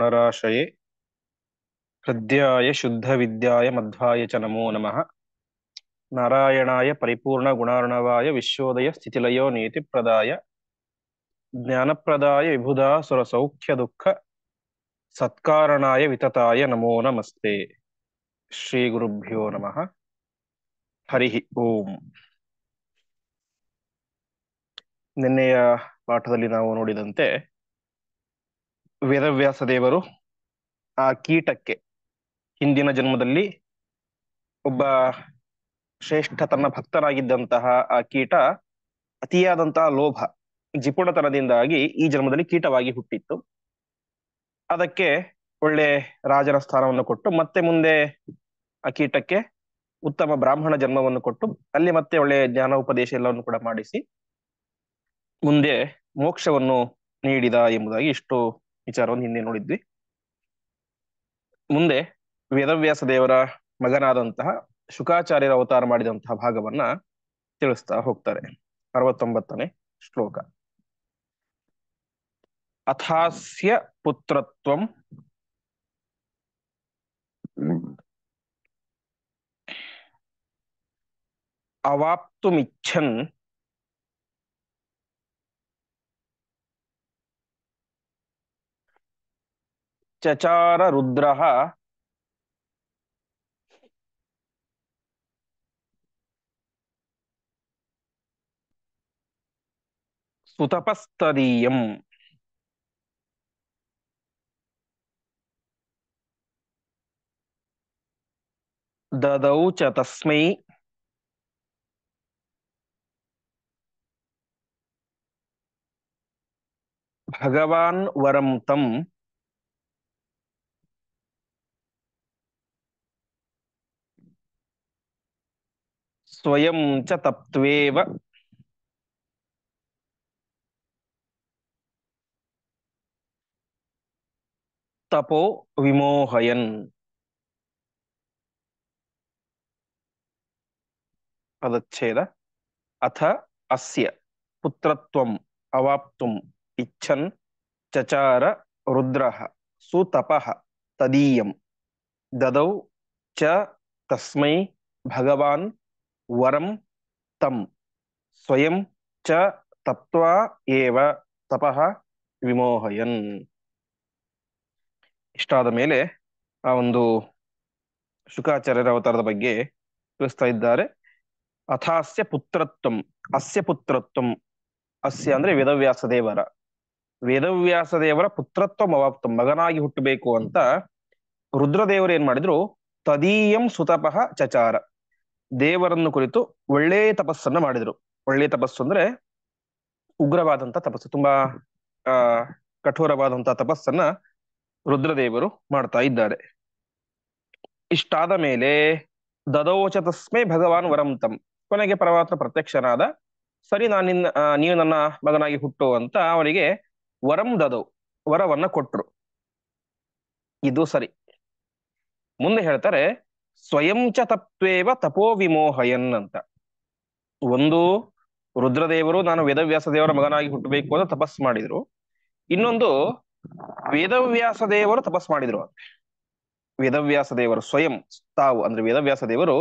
गुणराशये हृद्याय शुद्धविद्याय मध्वाय च नमो नमः। नारायणाय परिपूर्णगुणार्णवाय विश्वोदय स्थितिलयो नीतिप्रदाय ज्ञानप्रदाय विबुधा सुरसौख्यदुःख सत्कारणाय वितताय नमो नमस्ते। ಶ್ರೀಗುರುಭ್ಯೋ ನಮಃ. ಹರಿ ಓಂ. ನಿನ್ನೆಯ ಪಾಠದಲ್ಲಿ ನಾವು ನೋಡಿದಂತೆ ವೇದವ್ಯಾಸ ದೇವರು ಆ ಕೀಟಕ್ಕೆ ಹಿಂದಿನ ಜನ್ಮದಲ್ಲಿ ಒಬ್ಬ ಶ್ರೇಷ್ಠ ತನ್ನ ಭಕ್ತನಾಗಿದ್ದಂತಹ ಆ ಕೀಟ ಅತಿಯಾದಂತಹ ಲೋಭ ಜಿಪುಣತನದಿಂದಾಗಿ ಈ ಜನ್ಮದಲ್ಲಿ ಕೀಟವಾಗಿ ಹುಟ್ಟಿತ್ತು. ಅದಕ್ಕೆ ಒಳ್ಳೆ ರಾಜನ ಸ್ಥಾನವನ್ನು ಕೊಟ್ಟು ಮತ್ತೆ ಮುಂದೆ ಆ ಕೀಟಕ್ಕೆ ಉತ್ತಮ ಬ್ರಾಹ್ಮಣ ಜನ್ಮವನ್ನು ಕೊಟ್ಟು ಅಲ್ಲಿ ಮತ್ತೆ ಒಳ್ಳೆ ಜ್ಞಾನೋಪದೇಶ ಎಲ್ಲವನ್ನು ಕೂಡ ಮಾಡಿಸಿ ಮುಂದೆ ಮೋಕ್ಷವನ್ನು ನೀಡಿದ ಎಂಬುದಾಗಿ ಇಷ್ಟು ವಿಚಾರವನ್ನು ಹಿಂದೆ ನೋಡಿದ್ವಿ. ಮುಂದೆ ವೇದವ್ಯಾಸ ದೇವರ ಮಗನಾದಂತಹ ಶುಕಾಚಾರ್ಯರ ಅವತಾರ ಮಾಡಿದಂತಹ ಭಾಗವನ್ನ ತಿಳಿಸ್ತಾ ಹೋಗ್ತಾರೆ. 69ನೇ ಶ್ಲೋಕ. ಅಥಾಸ್ಯ ಪುತ್ರತ್ವಂ ಅವಾಪ್ತುಮಿಚ್ಛನ್ ಚಚಾರ ರುದ್ರಃ ಸುತಪಸ್ತದೀಯಂ. ದದೌ ಚ ತಸ್ಮೈ ಭಗವಾನ್ ವರಂ ತಂ ಸ್ವಯಂ ಚ ತಪ್ತ್ವೇವ ತಪೋ ವಿಮೋಹಯನ್. ಪದಚ್ಛೇದ. ಅಥ ಅಸ್ಯ ಪುತ್ರತ್ವಂ ಅವಾಪ್ತುಂ ಇಚ್ಛನ್ ಚಚಾರ ರುದ್ರಃ ಸುತಪಃ ತದೀಯಂ ದದೌ ಚ ತಸ್ಮೈ ಭಗವಾನ್ ವರಂ ತಂ ಸ್ವಯಂ ಚ ತಪ್ತ್ವಾ ಏವ ತಪಃ ವಿಮೋಹಯನ್. ಇಷ್ಟಾದ ಮೇಲೆ ಆ ಒಂದು ಶುಕಾಚಾರ್ಯರ ಅವತಾರದ ಬಗ್ಗೆ ತಿಳಿಸ್ತಾ ಇದ್ದಾರೆ. ಅಥಾಸ್ಯ ಪುತ್ರತ್ವಂ, ಅಸ್ಯ ಪುತ್ರತ್ವಂ, ಅಸ್ಯ ಅಂದ್ರೆ ವೇದವ್ಯಾಸ ದೇವರ, ವೇದವ್ಯಾಸ ದೇವರ ಪುತ್ರತ್ವಂ ಅವಾಪ್ತಂ ಮಗನಾಗಿ ಹುಟ್ಟಬೇಕು ಅಂತ ರುದ್ರದೇವರು ಏನ್ ಮಾಡಿದ್ರು, ತದೀಯಂ ಸುತಪಃ ಚಚಾರ, ದೇವರನ್ನು ಕುರಿತು ಒಳ್ಳೆ ತಪಸ್ಸನ್ನ ಮಾಡಿದ್ರು. ಒಳ್ಳೆ ತಪಸ್ಸು ಅಂದ್ರೆ ಉಗ್ರವಾದಂತ ತಪಸ್ಸು, ತುಂಬಾ ಕಠೋರವಾದಂತಹ ತಪಸ್ಸನ್ನ ರುದ್ರದೇವರು ಮಾಡ್ತಾ ಇದ್ದಾರೆ. ಇಷ್ಟಾದ ಮೇಲೆ ದದೋಚ ತಸ್ಮೈ ಭಗವಾನ್ ವರಂ ತಂ, ಕೊನೆಗೆ ಪರಮಾತ್ಮ ಪ್ರತ್ಯಕ್ಷನಾದ, ಸರಿ ನೀವು ನನ್ನ ಮಗನಾಗಿ ಹುಟ್ಟು ಅಂತ ಅವರಿಗೆ ವರಂ ದದೌ, ವರವನ್ನ ಕೊಟ್ರು. ಇದು ಸರಿ. ಮುಂದೆ ಹೇಳ್ತಾರೆ ಸ್ವಯಂ ಚ ತಪ್ತ್ವೇವ ತಪೋ ವಿಮೋಹಯನ್ ಅಂತ. ಒಂದು, ರುದ್ರದೇವರು ನಾನು ವೇದವ್ಯಾಸ ದೇವರ ಮಗನಾಗಿ ಹುಟ್ಟಬೇಕು ಅಂತ ತಪಸ್ ಮಾಡಿದ್ರು. ಇನ್ನೊಂದು, ವೇದವ್ಯಾಸ ದೇವರು ತಪಸ್ ಮಾಡಿದ್ರು ಅಂತೆ. ವೇದವ್ಯಾಸ ದೇವರು ಸ್ವಯಂ ತಾವು ಅಂದ್ರೆ ವೇದವ್ಯಾಸ ದೇವರು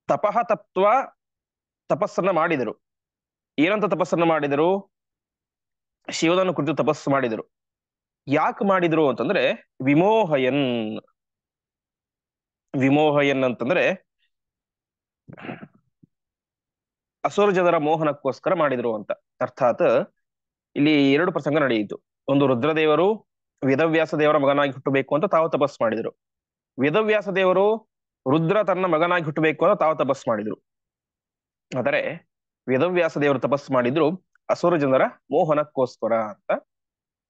ತಪಃ ತತ್ವ ತಪಸ್ಸನ್ನ ಮಾಡಿದರು. ಏನಂತ ತಪಸ್ಸನ್ನ ಮಾಡಿದರು? ಶಿವನನ್ನು ಕುರಿತು ತಪಸ್ಸು ಮಾಡಿದರು. ಯಾಕೆ ಮಾಡಿದ್ರು ಅಂತಂದ್ರೆ ವಿಮೋಹಯನ್. ವಿಮೋಹಯನ್ ಅಂತಂದ್ರೆ ಅಸುರ ಜನರ ಮೋಹನಕ್ಕೋಸ್ಕರ ಮಾಡಿದ್ರು ಅಂತ. ಅರ್ಥಾತ್ ಇಲ್ಲಿ ಎರಡು ಪ್ರಸಂಗ ನಡೆಯಿತು. ಒಂದು, ರುದ್ರದೇವರು ವೇದವ್ಯಾಸ ದೇವರ ಮಗನಾಗಿ ಹುಟ್ಟಬೇಕು ಅಂತ ತಾವು ತಪಸ್ಸು ಮಾಡಿದ್ರು. ವೇದವ್ಯಾಸ ದೇವರು ರುದ್ರ ತನ್ನ ಮಗನಾಗಿ ಹುಟ್ಟಬೇಕು ಅಂತ ತಾವು ತಪಸ್ಸು ಮಾಡಿದ್ರು. ಆದರೆ ವೇದವ್ಯಾಸ ದೇವರು ತಪಸ್ಸು ಮಾಡಿದ್ರು ಅಸುರ ಜನರ ಮೋಹನಕ್ಕೋಸ್ಕರ ಅಂತ.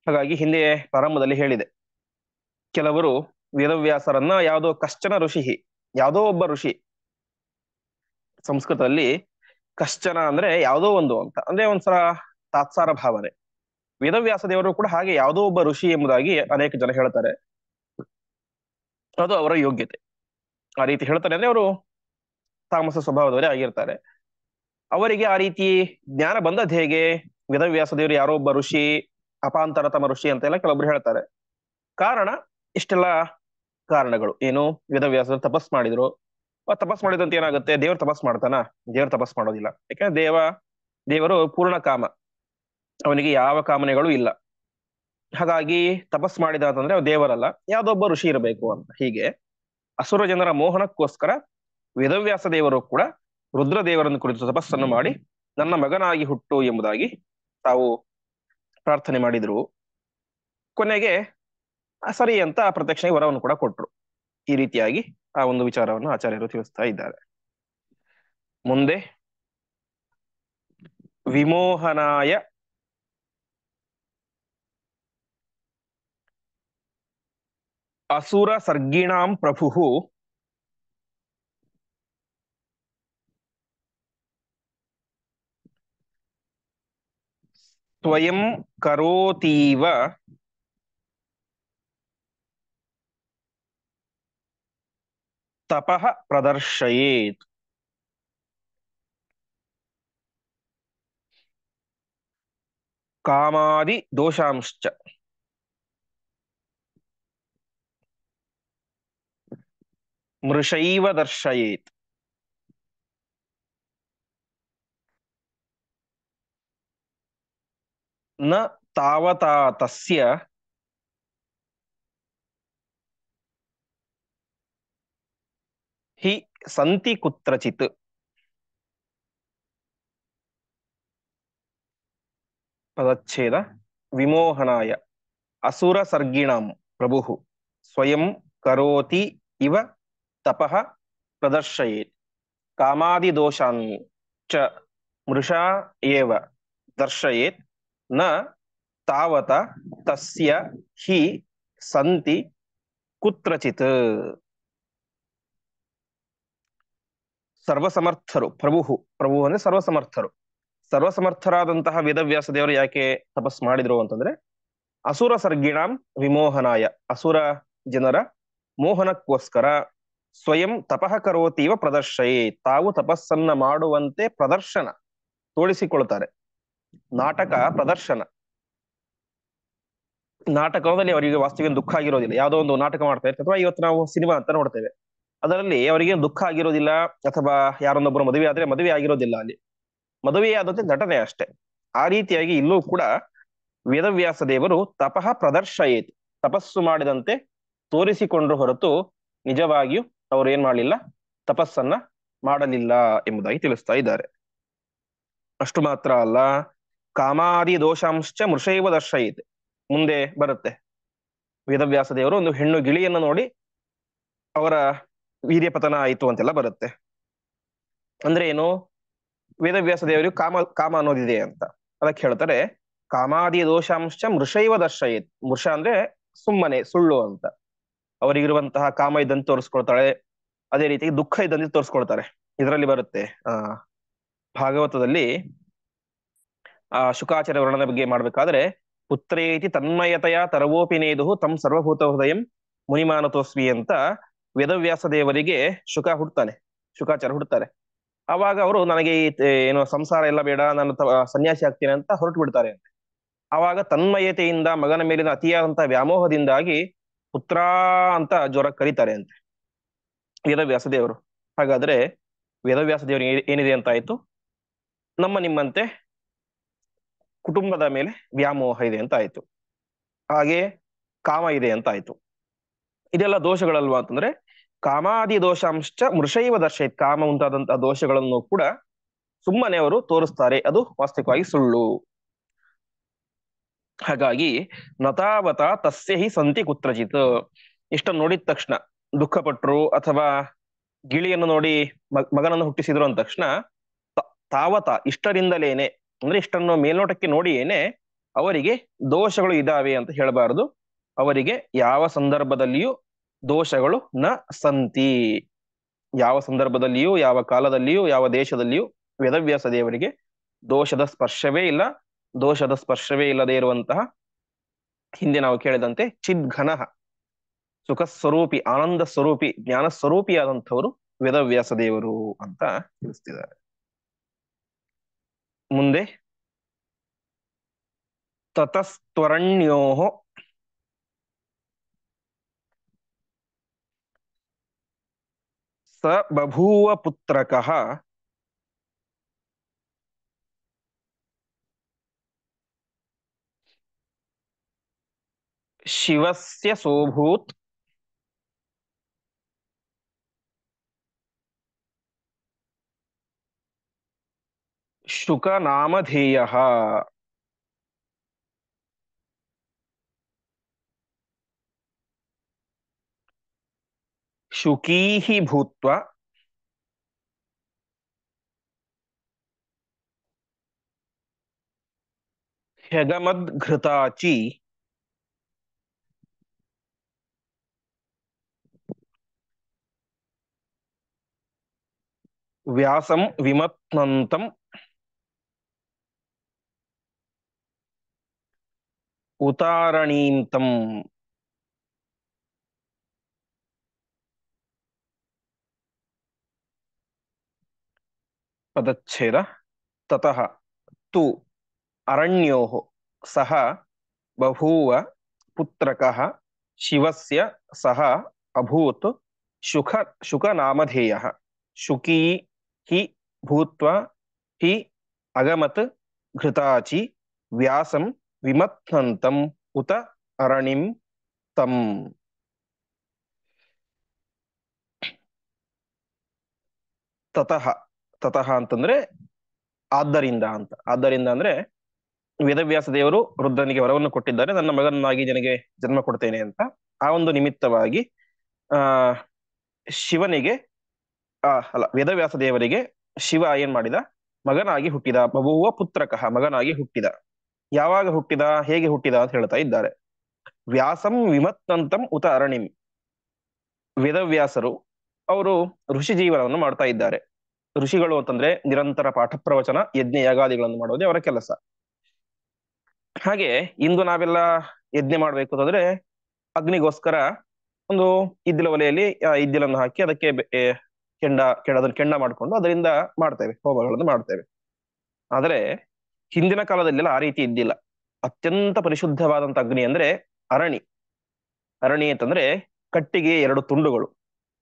ಹಾಗಾಗಿ ಹಿಂದೆ ಪ್ರಾರಂಭದಲ್ಲಿ ಹೇಳಿದೆ, ಕೆಲವರು ವೇದವ್ಯಾಸರನ್ನ ಯಾವುದೋ ಕಶ್ಚನ ಋಷಿ, ಯಾವುದೋ ಒಬ್ಬ ಋಷಿ, ಸಂಸ್ಕೃತದಲ್ಲಿ ಕಶ್ಚನ ಅಂದ್ರೆ ಯಾವುದೋ ಒಂದು ಅಂತ ಅಂದ್ರೆ ಒಂದ್ಸಲ ತಾತ್ಸಾರ ಭಾವನೆ. ವೇದವ್ಯಾಸ ದೇವರು ಕೂಡ ಹಾಗೆ ಯಾವುದೋ ಒಬ್ಬ ಋಷಿ ಎಂಬುದಾಗಿ ಅನೇಕ ಜನ ಹೇಳ್ತಾರೆ. ಅದು ಅವರ ಯೋಗ್ಯತೆ. ಆ ರೀತಿ ಹೇಳ್ತಾರೆ ಅಂದ್ರೆ ಅವರು ತಾಮಸ ಸ್ವಭಾವದವರೇ ಆಗಿರ್ತಾರೆ. ಅವರಿಗೆ ಆ ರೀತಿ ಜ್ಞಾನ ಬಂದದ್ದು ಹೇಗೆ? ವೇದವ್ಯಾಸ ದೇವರು ಯಾರೋ ಒಬ್ಬ ಋಷಿ, ಅಪಾಂತರತಮ ಋಷಿ ಅಂತೆಲ್ಲ ಕೆಲವೊಬ್ರು ಹೇಳ್ತಾರೆ. ಕಾರಣ ಇಷ್ಟೆಲ್ಲ ಕಾರಣಗಳು ಏನು, ವೇದವ್ಯಾಸರು ತಪಸ್ ಮಾಡಿದ್ರು. ತಪಸ್ ಮಾಡಿದಂತ ಏನಾಗುತ್ತೆ, ದೇವ್ರ ತಪಸ್ ಮಾಡ್ತಾನ? ದೇವ್ರ ತಪಸ್ ಮಾಡೋದಿಲ್ಲ. ಯಾಕಂದ್ರೆ ದೇವರು ಪೂರ್ಣ ಕಾಮ, ಅವನಿಗೆ ಯಾವ ಕಾಮನೆಗಳು ಇಲ್ಲ. ಹಾಗಾಗಿ ತಪಸ್ ಮಾಡಿದ ಅಂತಂದ್ರೆ ಅವ ದೇವರಲ್ಲ, ಯಾವ್ದೊಬ್ಬ ಋಷಿ ಇರಬೇಕು ಅಂತ. ಹೀಗೆ ಅಸುರ ಜನರ ಮೋಹನಕ್ಕೋಸ್ಕರ ವೇದವ್ಯಾಸ ದೇವರು ಕೂಡ ರುದ್ರದೇವರನ್ನು ಕುರಿತು ತಪಸ್ಸನ್ನು ಮಾಡಿ ನನ್ನ ಮಗನಾಗಿ ಹುಟ್ಟು ಎಂಬುದಾಗಿ ತಾವು ಪ್ರಾರ್ಥನೆ ಮಾಡಿದ್ರು. ಕೊನೆಗೆ ಸರಿ ಅಂತ ಪ್ರತ್ಯಕ್ಷ ವರವನ್ನು ಕೂಡ ಕೊಟ್ರು. ಈ ರೀತಿಯಾಗಿ ಆ ಒಂದು ವಿಚಾರವನ್ನು ಆಚಾರ್ಯರು ತಿಳಿಸ್ತಾ ಇದ್ದಾರೆ. ಮುಂದೆ ವಿಮೋಹನಾಯ ಅಸುರ ಸರ್ಗಿಣಾಂ ಪ್ರಭು ಸ್ವಯಂ ಕರೋತೀವ ತಪಃ ಪ್ರದರ್ಶಯೇತ್. ಕಾಮಾದಿ ದೋಷಾಂಶ್ಚ ಮೃಷೈವ ದರ್ಶಯೇತ್. ನ ತಾವತಾ ತಸ್ಯ ಹಿ ಸಂತಿ ಕುತ್ರಚಿತ್. ಪದಚ್ಛೇದ. ವಿಮೋಹನಾಯ ಅಸುರ ಸರ್ಗಿಣಾಂ ಪ್ರಭು ಸ್ವಯಂ ಕರೋತಿ ಇವ ತಪಃ ಪ್ರದರ್ಶಯೇತ್. ಕಾಮಾದಿ ದೋಷಾನ್ ಚ ಮೃಷಾ ಏವ ದರ್ಶಯೇತ್. ನ ತಾವತ ತಸ್ಯ ಹಿ ಸಂತಿ ಕುತ್ರಚಿತ್. ಸರ್ವಸಮರ್ಥರು ಪ್ರಭು ಅಂದ್ರೆ ಸರ್ವಸಮರ್ಥರು. ಸರ್ವಸಮರ್ಥರಾದಂತಹ ವೇದವ್ಯಾಸ ದೇವರು ಯಾಕೆ ತಪಸ್ ಮಾಡಿದ್ರು ಅಂತಂದ್ರೆ ಅಸುರ ಸರ್ಗಿಣಾಂ ವಿಮೋಹನಾಯ, ಅಸುರ ಜನರ ಮೋಹನಕ್ಕೋಸ್ಕರ ಸ್ವಯಂ ತಪಃ ಕರೋತೀವ ಪ್ರದರ್ಶಯೇ, ತಾವು ತಪಸ್ಸನ್ನ ಮಾಡುವಂತೆ ಪ್ರದರ್ಶನ ತೋರಿಸಿಕೊಳ್ತಾರೆ. ನಾಟಕ ಪ್ರದರ್ಶನ. ನಾಟಕದಲ್ಲಿ ಅವರಿಗೆ ವಾಸ್ತವ ದುಃಖ ಆಗಿರೋದಿಲ್ಲ. ಯಾವುದೋ ಒಂದು ನಾಟಕ ಮಾಡ್ತಾ ಇರ್ತಾರೆ, ಅಥವಾ ಇವತ್ತು ನಾವು ಸಿನಿಮಾ ಅಂತ ನೋಡ್ತೇವೆ, ಅದರಲ್ಲಿ ಅವರಿಗೆ ದುಃಖ ಆಗಿರೋದಿಲ್ಲ. ಅಥವಾ ಯಾರೊಂದೊಬ್ಬರು ಮದುವೆ ಆದ್ರೆ ಮದುವೆ ಆಗಿರೋದಿಲ್ಲ, ಅಲ್ಲಿ ಮದುವೆಯಾದಂತೆ ನಟನೆ ಅಷ್ಟೇ. ಆ ರೀತಿಯಾಗಿ ಇಲ್ಲೂ ಕೂಡ ವೇದವ್ಯಾಸ ದೇವರು ತಪಃ ಪ್ರದರ್ಶಯೇತ್, ತಪಸ್ಸು ಮಾಡಿದಂತೆ ತೋರಿಸಿಕೊಂಡ್ರು ಹೊರತು ನಿಜವಾಗಿಯೂ ಅವರು ಏನ್ ಮಾಡಲಿಲ್ಲ, ತಪಸ್ಸನ್ನ ಮಾಡಲಿಲ್ಲ ಎಂಬುದಾಗಿ ತಿಳಿಸ್ತಾ ಇದ್ದಾರೆ. ಅಷ್ಟು ಮಾತ್ರ ಅಲ್ಲ, ಕಾಮಾದಿ ದೋಷಾಂಶ ಮೃಷೈವ ದರ್ಶಯೇತ್. ಮುಂದೆ ಬರುತ್ತೆ, ವೇದವ್ಯಾಸ ದೇವರು ಒಂದು ಹೆಣ್ಣು ಗಿಳಿಯನ್ನು ನೋಡಿ ಅವರ ವೀರ್ಯ ಪತನ ಆಯಿತು ಅಂತೆಲ್ಲ ಬರುತ್ತೆ. ಅಂದ್ರೆ ಏನು, ವೇದವ್ಯಾಸ ದೇವರಿಗೆ ಕಾಮ ಅನ್ನೋದಿದೆ ಅಂತ. ಅದಕ್ಕೆ ಹೇಳ್ತಾರೆ ಕಾಮಾದಿ ದೋಷಾಂಶ ಮೃಷೈವ ದರ್ಶಯೇತ್. ಮೃಷ ಅಂದ್ರೆ ಸುಮ್ಮನೆ, ಸುಳ್ಳು ಅಂತ. ಅವರಿಗಿರುವಂತಹ ಕಾಮ ಇದ್ದಂತೆ ತೋರಿಸ್ಕೊಳ್ತಾಳೆ, ಅದೇ ರೀತಿ ದುಃಖ ಇದ್ದಂತೆ ತೋರಿಸ್ಕೊಳ್ತಾರೆ. ಇದರಲ್ಲಿ ಬರುತ್ತೆ ಭಾಗವತದಲ್ಲಿ ಶುಕಾಚಾರ್ಯ ವರ್ಣನ ಬಗ್ಗೆ ಮಾಡ್ಬೇಕಾದ್ರೆ, ಪುತ್ರೇತಿ ತನ್ಮಯತೆಯ ತರವೋಪಿನೇದು ತಮ್ ಸರ್ವಭೂತ ಹೃದಯಂ ಮುನಿಮಾನತೋಸ್ವಿ ಅಂತ ವೇದವ್ಯಾಸ ದೇವರಿಗೆ ಶುಕಾಚಾರ್ಯ ಹುಡ್ತಾರೆ. ಅವಾಗ ಅವರು ನನಗೆ ಏನು ಸಂಸಾರ ಎಲ್ಲ ಬೇಡ, ನಾನು ಸನ್ಯಾಸಿ ಆಗ್ತೇನೆ ಅಂತ ಹೊರಟು ಬಿಡ್ತಾರೆ ಅಂತೆ. ಆವಾಗ ತನ್ಮಯತೆಯಿಂದ, ಮಗನ ಮೇಲಿನ ಅತಿಯಾದಂತಹ ವ್ಯಾಮೋಹದಿಂದಾಗಿ ಪುತ್ರ ಅಂತ ಜ್ವರ ಕರೀತಾರೆ ಅಂತೆ ವೇದವ್ಯಾಸ ದೇವರು. ಹಾಗಾದ್ರೆ ವೇದವ್ಯಾಸ ದೇವರು ಏನಿದೆ ಅಂತ ಆಯ್ತು, ನಿಮ್ಮಂತೆ ಕುಟುಂಬದ ಮೇಲೆ ವ್ಯಾಮೋಹ ಇದೆ ಅಂತ ಆಯ್ತು, ಹಾಗೆ ಕಾಮ ಇದೆ ಅಂತ ಆಯ್ತು. ಇದೆಲ್ಲ ದೋಷಗಳಲ್ವಾ ಅಂತಂದ್ರೆ, ಕಾಮಾದಿ ದೋಷಾಂಶ ಮೃಷೈವ ದರ್ಶಯತ್. ಕಾಮ ಮುಂತಾದಂತಹ ದೋಷಗಳನ್ನು ಕೂಡ ಸುಮ್ಮನೆ ಅವರು ತೋರಿಸ್ತಾರೆ, ಅದು ವಾಸ್ತವಿಕವಾಗಿ ಸುಳ್ಳು. ಹಾಗಾಗಿ ನತಾವತ ತಸ್ಯ ಹಿ ಸಂತಿ ಕುತ್ರಚಿತ್. ಇಷ್ಟನ್ನು ನೋಡಿದ ತಕ್ಷಣ ದುಃಖಪಟ್ರು, ಅಥವಾ ಗಿಳಿಯನ್ನು ನೋಡಿ ಮಗನನ್ನು ಹುಟ್ಟಿಸಿದ್ರು ಅಂದ ತಕ್ಷಣ ತಾವತ ಇಷ್ಟರಿಂದಲೇನೆ, ಅಂದ್ರೆ ಇಷ್ಟನ್ನು ಮೇಲ್ನೋಟಕ್ಕೆ ನೋಡಿಯೇನೆ ಅವರಿಗೆ ದೋಷಗಳು ಇದಾವೆ ಅಂತ ಹೇಳಬಾರದು. ಅವರಿಗೆ ಯಾವ ಸಂದರ್ಭದಲ್ಲಿಯೂ ದೋಷಗಳು ನ ಸಂತಿ. ಯಾವ ಸಂದರ್ಭದಲ್ಲಿಯೂ, ಯಾವ ಕಾಲದಲ್ಲಿಯೂ, ಯಾವ ದೇಶದಲ್ಲಿಯೂ ವೇದವ್ಯಾಸ ದೇವರಿಗೆ ದೋಷದ ಸ್ಪರ್ಶವೇ ಇಲ್ಲ. ದೋಷದ ಸ್ಪರ್ಶವೇ ಇಲ್ಲದೆ ಇರುವಂತಹ, ಹಿಂದೆ ನಾವು ಕೇಳಿದಂತೆ ಚಿದ್ಘನ ಸುಖ ಸ್ವರೂಪಿ, ಆನಂದ ಸ್ವರೂಪಿ, ಜ್ಞಾನ ಸ್ವರೂಪಿಯಾದಂಥವರು ವೇದವ್ಯಾಸ ದೇವರು ಅಂತ ತಿಳಿಸ್ತಿದ್ದಾರೆ. ಮುಂದೆ ತತಸ್ತ್ವರಣ್ಯೋ ಸ ಬಭೂವ ಪುತ್ರಕಃ ಶಿವಸ್ಯ ಸೋಭೂತ್ ಶುಕ ನಾಮಧೇಯಃ. ಶುಕೀಃ ಭೂತ್ವಾ ಹ್ಯಗಮದ್ಘೃತಾಚಿ ವ್ಯಾಸಂ ವಿಮತ್ನಂತಂ ಉತಾರಣೀಂತಂ. ಪದಚ್ಛೇದ. ತತಃ ತು ಅರಣ್ಯೋಃ ಸಹ ಬಭೂವ ಪುತ್ರಕಃ ಶಿವಸ್ಯ ಸಹ ಅಭೂತ್ ಶುಕ ಶುಕನಾಮಧೇಯಃ. ಶುಕೀ ಹಿ ಭೂತ್ವಾ ಹಿ ಅಗಮತ್ ಘೃತಾಚಿ ವ್ಯಾಸಂ ವಿಮಥ್ನಂತಂ ಉತ ಅರಣಿಂ ತಂ. ತತಃ. ತತಃ ಅಂತಂದ್ರೆ ಆದ್ದರಿಂದ ಅಂತ. ಆದ್ದರಿಂದ ಅಂದ್ರೆ ವೇದವ್ಯಾಸ ದೇವರು ರುದ್ರನಿಗೆ ವರವನ್ನು ಕೊಟ್ಟಿದ್ದಾರೆ, ನನ್ನ ಮಗನಾಗಿ ನಿನಗೆ ಜನ್ಮ ಕೊಡ್ತೇನೆ ಅಂತ. ಆ ಒಂದು ನಿಮಿತ್ತವಾಗಿ ಆ ಶಿವನಿಗೆ ಅಲ್ಲ, ವೇದವ್ಯಾಸ ದೇವರಿಗೆ ಶಿವ ಏನ್ ಮಾಡಿದ, ಮಗನಾಗಿ ಹುಟ್ಟಿದ. ಬಭೂವ ಪುತ್ರಕಃ, ಮಗನಾಗಿ ಹುಟ್ಟಿದ. ಯಾವಾಗ ಹುಟ್ಟಿದ, ಹೇಗೆ ಹುಟ್ಟಿದ ಅಂತ ಹೇಳ್ತಾ ಇದ್ದಾರೆ. ವ್ಯಾಸಂ ವಿಮತ್ತಂತಂ ಉತ ಅರಣಿಂ. ವೇದವ್ಯಾಸರು ಅವರು ಋಷಿ ಜೀವನವನ್ನು ಮಾಡ್ತಾ ಇದ್ದಾರೆ. ಋಷಿಗಳು ಅಂತಂದ್ರೆ ನಿರಂತರ ಪಾಠ ಪ್ರವಚನ ಯಜ್ಞ ಯಾಗಾದಿಗಳನ್ನು ಮಾಡೋದೇ ಅವರ ಕೆಲಸ. ಹಾಗೆ ಇಂದು ನಾವೆಲ್ಲ ಯಜ್ಞ ಮಾಡ್ಬೇಕು ಅಂತಂದ್ರೆ ಅಗ್ನಿಗೋಸ್ಕರ ಒಂದು ಇದ್ದಿಲ ಒಲೆಯಲ್ಲಿ ಇದ್ದಿಲನ್ನು ಹಾಕಿ ಅದಕ್ಕೆ ಅದನ್ನು ಕೆಂಡ ಮಾಡಿಕೊಂಡು ಅದರಿಂದ ಮಾಡ್ತೇವೆ, ಹೋಮಗಳನ್ನು ಮಾಡ್ತೇವೆ. ಆದರೆ ಹಿಂದಿನ ಕಾಲದಲ್ಲೆಲ್ಲ ಆ ರೀತಿ ಇದ್ದಿಲ್ಲ. ಅತ್ಯಂತ ಪರಿಶುದ್ಧವಾದಂತ ಅಗ್ನಿ ಅಂದ್ರೆ ಅರಣಿ. ಅರಣಿ ಅಂತಂದ್ರೆ ಕಟ್ಟಿಗೆ ಎರಡು ತುಂಡುಗಳು.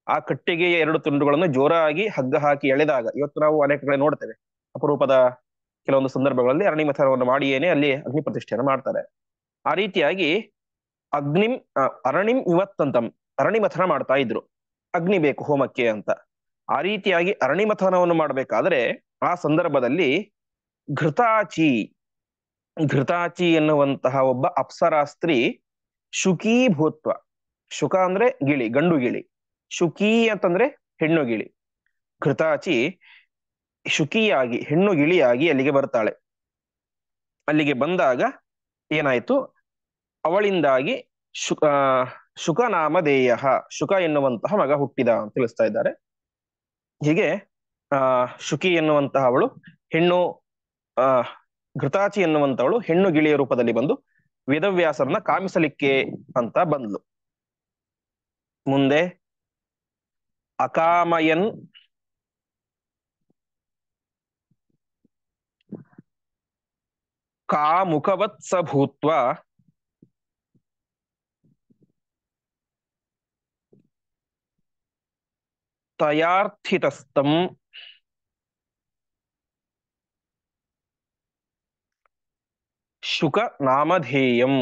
ಆ ಕಟ್ಟಿಗೆಯ ಎರಡು ತುಂಡುಗಳನ್ನು ಜೋರಾಗಿ ಹಗ್ಗ ಹಾಕಿ ಎಳೆದಾಗ, ಇವತ್ತು ನಾವು ಅನೇಕ ಕಡೆ ನೋಡ್ತೇವೆ, ಅಪರೂಪದ ಕೆಲವೊಂದು ಸಂದರ್ಭಗಳಲ್ಲಿ ಅರಣಿ ಮಥನವನ್ನು ಮಾಡಿಯೇನೆ ಅಲ್ಲಿ ಅಗ್ನಿ ಪ್ರತಿಷ್ಠೆಯನ್ನು ಮಾಡ್ತಾರೆ. ಆ ರೀತಿಯಾಗಿ ಅಗ್ನಿಂ ಅರಣಿಂ ಇವತ್ತಂತಂ, ಅರಣಿ ಮಥನ ಮಾಡ್ತಾ ಇದ್ರು. ಅಗ್ನಿ ಬೇಕು ಹೋಮಕ್ಕೆ ಅಂತ. ಆ ರೀತಿಯಾಗಿ ಅರಣಿ ಮಥನವನ್ನು ಮಾಡಬೇಕಾದ್ರೆ ಆ ಸಂದರ್ಭದಲ್ಲಿ ಘೃತಾಚಿ, ಘೃತಾಚಿ ಎನ್ನುವಂತಹ ಒಬ್ಬ ಅಪ್ಸರಾ ಸ್ತ್ರೀ ಶುಕೀಭೂತ್ವ. ಶುಕ ಅಂದ್ರೆ ಗಿಳಿ, ಗಂಡು ಗಿಳಿ. ಶುಕಿ ಅಂತಂದ್ರೆ ಹೆಣ್ಣು ಗಿಳಿ. ಘೃತಾಚಿ ಶುಕಿಯಾಗಿ, ಹೆಣ್ಣು ಗಿಳಿಯಾಗಿ ಅಲ್ಲಿಗೆ ಬರ್ತಾಳೆ. ಅಲ್ಲಿಗೆ ಬಂದಾಗ ಏನಾಯ್ತು, ಅವಳಿಂದಾಗಿ ಶುಕನಾಮಧೇಯ, ಶುಕ ಎನ್ನುವಂತಹ ಮಗ ಹುಟ್ಟಿದ ಅಂತ ತಿಳಿಸ್ತಾ ಇದ್ದಾರೆ. ಹೀಗೆ ಶುಕಿ ಎನ್ನುವಂತಹ ಅವಳು ಹೆಣ್ಣು, ಆ ಘೃತಾಚಿ ಎನ್ನುವಂತವಳು ಹೆಣ್ಣು ಗಿಳಿಯ ರೂಪದಲ್ಲಿ ಬಂದು ವೇದವ್ಯಾಸರನ್ನ ಕಾಮಿಸಲಿಕ್ಕೆ ಅಂತ ಬಂದ್ಲು. ಮುಂದೆ ಅಕಾಮಯನ್ ಕಾಮುಕವತ್ಸ ಭೂತ್ವ ತಯಾರ್ಥಿತಸ್ತಂ ಶುಕ ನಾಮಧೇಯಂ.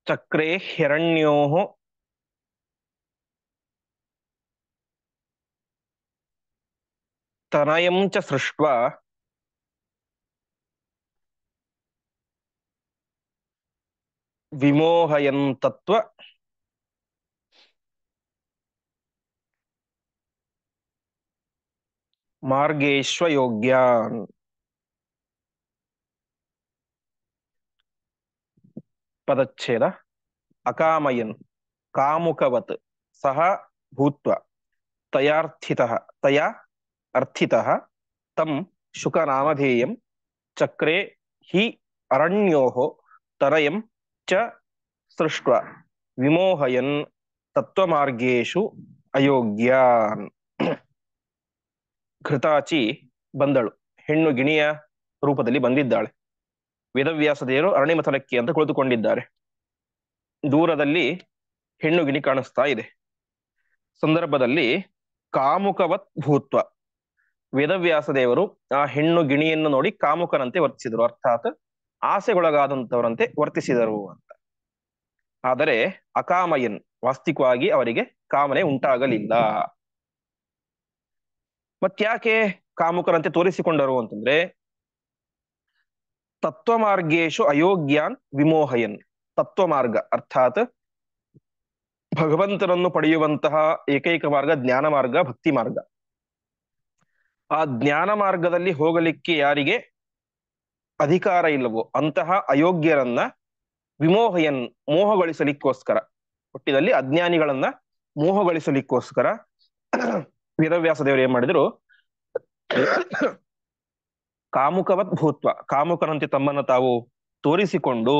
ಚಕ್ರೆ ಹಿರಣ್ಯೋ ತನಯಂ ಚ ಸೃಷ್ಟ್ವಾ ವಿಮೋಹಯಂತತ್ವ ಮಾರ್ಗೇಶ್ವಯೋಗ್ಯಾನ್. ಪದಚ್ಛೇದ. ಅಕಾಮಯನ್ ಕಾಮುಕವತ್ ಸಹ ಭೂತ್ವ ತಯಾರ್ಥಿತಃ ತಯಾ ಅರ್ಥಿತಃ ತಂ ಶುಕನಾಮಧೇಯಂ ಚಕ್ರೆ ಹಿ ಅರಣ್ಯೋಃ ತರಯಂ ಚ ಸೃಷ್ಟ್ವಾ ವಿಮೋಹಯನ್ ತತ್ವಮಾರ್ಗೇಶು ಅಯೋಗ್ಯಾನ್. ಘೃತಾಚಿ ಬಂದಳು, ಹೆಣ್ಣು ಗಿಣಿಯ ರೂಪದಲ್ಲಿ ಬಂದಿದ್ದಾಳೆ. ವೇದವ್ಯಾಸ ದೇವರು ಅರಣ್ಯ ಮಥನಕ್ಕೆ ಅಂತ ಕುಳಿತುಕೊಂಡಿದ್ದಾರೆ. ದೂರದಲ್ಲಿ ಹೆಣ್ಣು ಗಿಣಿ ಕಾಣಿಸ್ತಾ ಇದೆ. ಸಂದರ್ಭದಲ್ಲಿ ಕಾಮುಕವತ್ ಭೂತ್ವ, ವೇದವ್ಯಾಸ ದೇವರು ಆ ಹೆಣ್ಣು ಗಿಣಿಯನ್ನು ನೋಡಿ ಕಾಮುಕನಂತೆ ವರ್ತಿಸಿದರು, ಅರ್ಥಾತ್ ಆಸೆಗೊಳಗಾದಂತವರಂತೆ ವರ್ತಿಸಿದರು ಅಂತ. ಆದರೆ ಅಕಾಮಯನ್, ವಾಸ್ತವಿಕವಾಗಿ ಅವರಿಗೆ ಕಾಮನೆ ಉಂಟಾಗಲಿಲ್ಲ. ಮತ್ಯಾಕೆ ಕಾಮುಕರಂತೆ ತೋರಿಸಿಕೊಂಡರು ಅಂತಂದ್ರೆ, ತತ್ವಮಾರ್ಗೇಶು ಅಯೋಗ್ಯಾನ್ ವಿಮೋಹಯನ್. ತತ್ವಮಾರ್ಗ ಅರ್ಥಾತ್ ಭಗವಂತನನ್ನು ಪಡೆಯುವಂತಹ ಏಕೈಕ ಮಾರ್ಗ ಜ್ಞಾನ ಮಾರ್ಗ, ಭಕ್ತಿ ಮಾರ್ಗ. ಆ ಜ್ಞಾನ ಮಾರ್ಗದಲ್ಲಿ ಹೋಗಲಿಕ್ಕೆ ಯಾರಿಗೆ ಅಧಿಕಾರ ಇಲ್ಲವೋ ಅಂತಹ ಅಯೋಗ್ಯರನ್ನ ವಿಮೋಹಯನ್, ಮೋಹಗೊಳಿಸಲಿಕ್ಕೋಸ್ಕರ, ಹುಟ್ಟಿದಲ್ಲಿ ಅಜ್ಞಾನಿಗಳನ್ನ ಮೋಹಗೊಳಿಸಲಿಕ್ಕೋಸ್ಕರ ವೇದವ್ಯಾಸ ದೇವರು ಏನ್ ಮಾಡಿದ್ರು, ಕಾಮುಕವತ್ ಭೂತ್ವ, ಕಾಮುಕರಂತೆ ತಮ್ಮನ್ನು ತಾವು ತೋರಿಸಿಕೊಂಡು,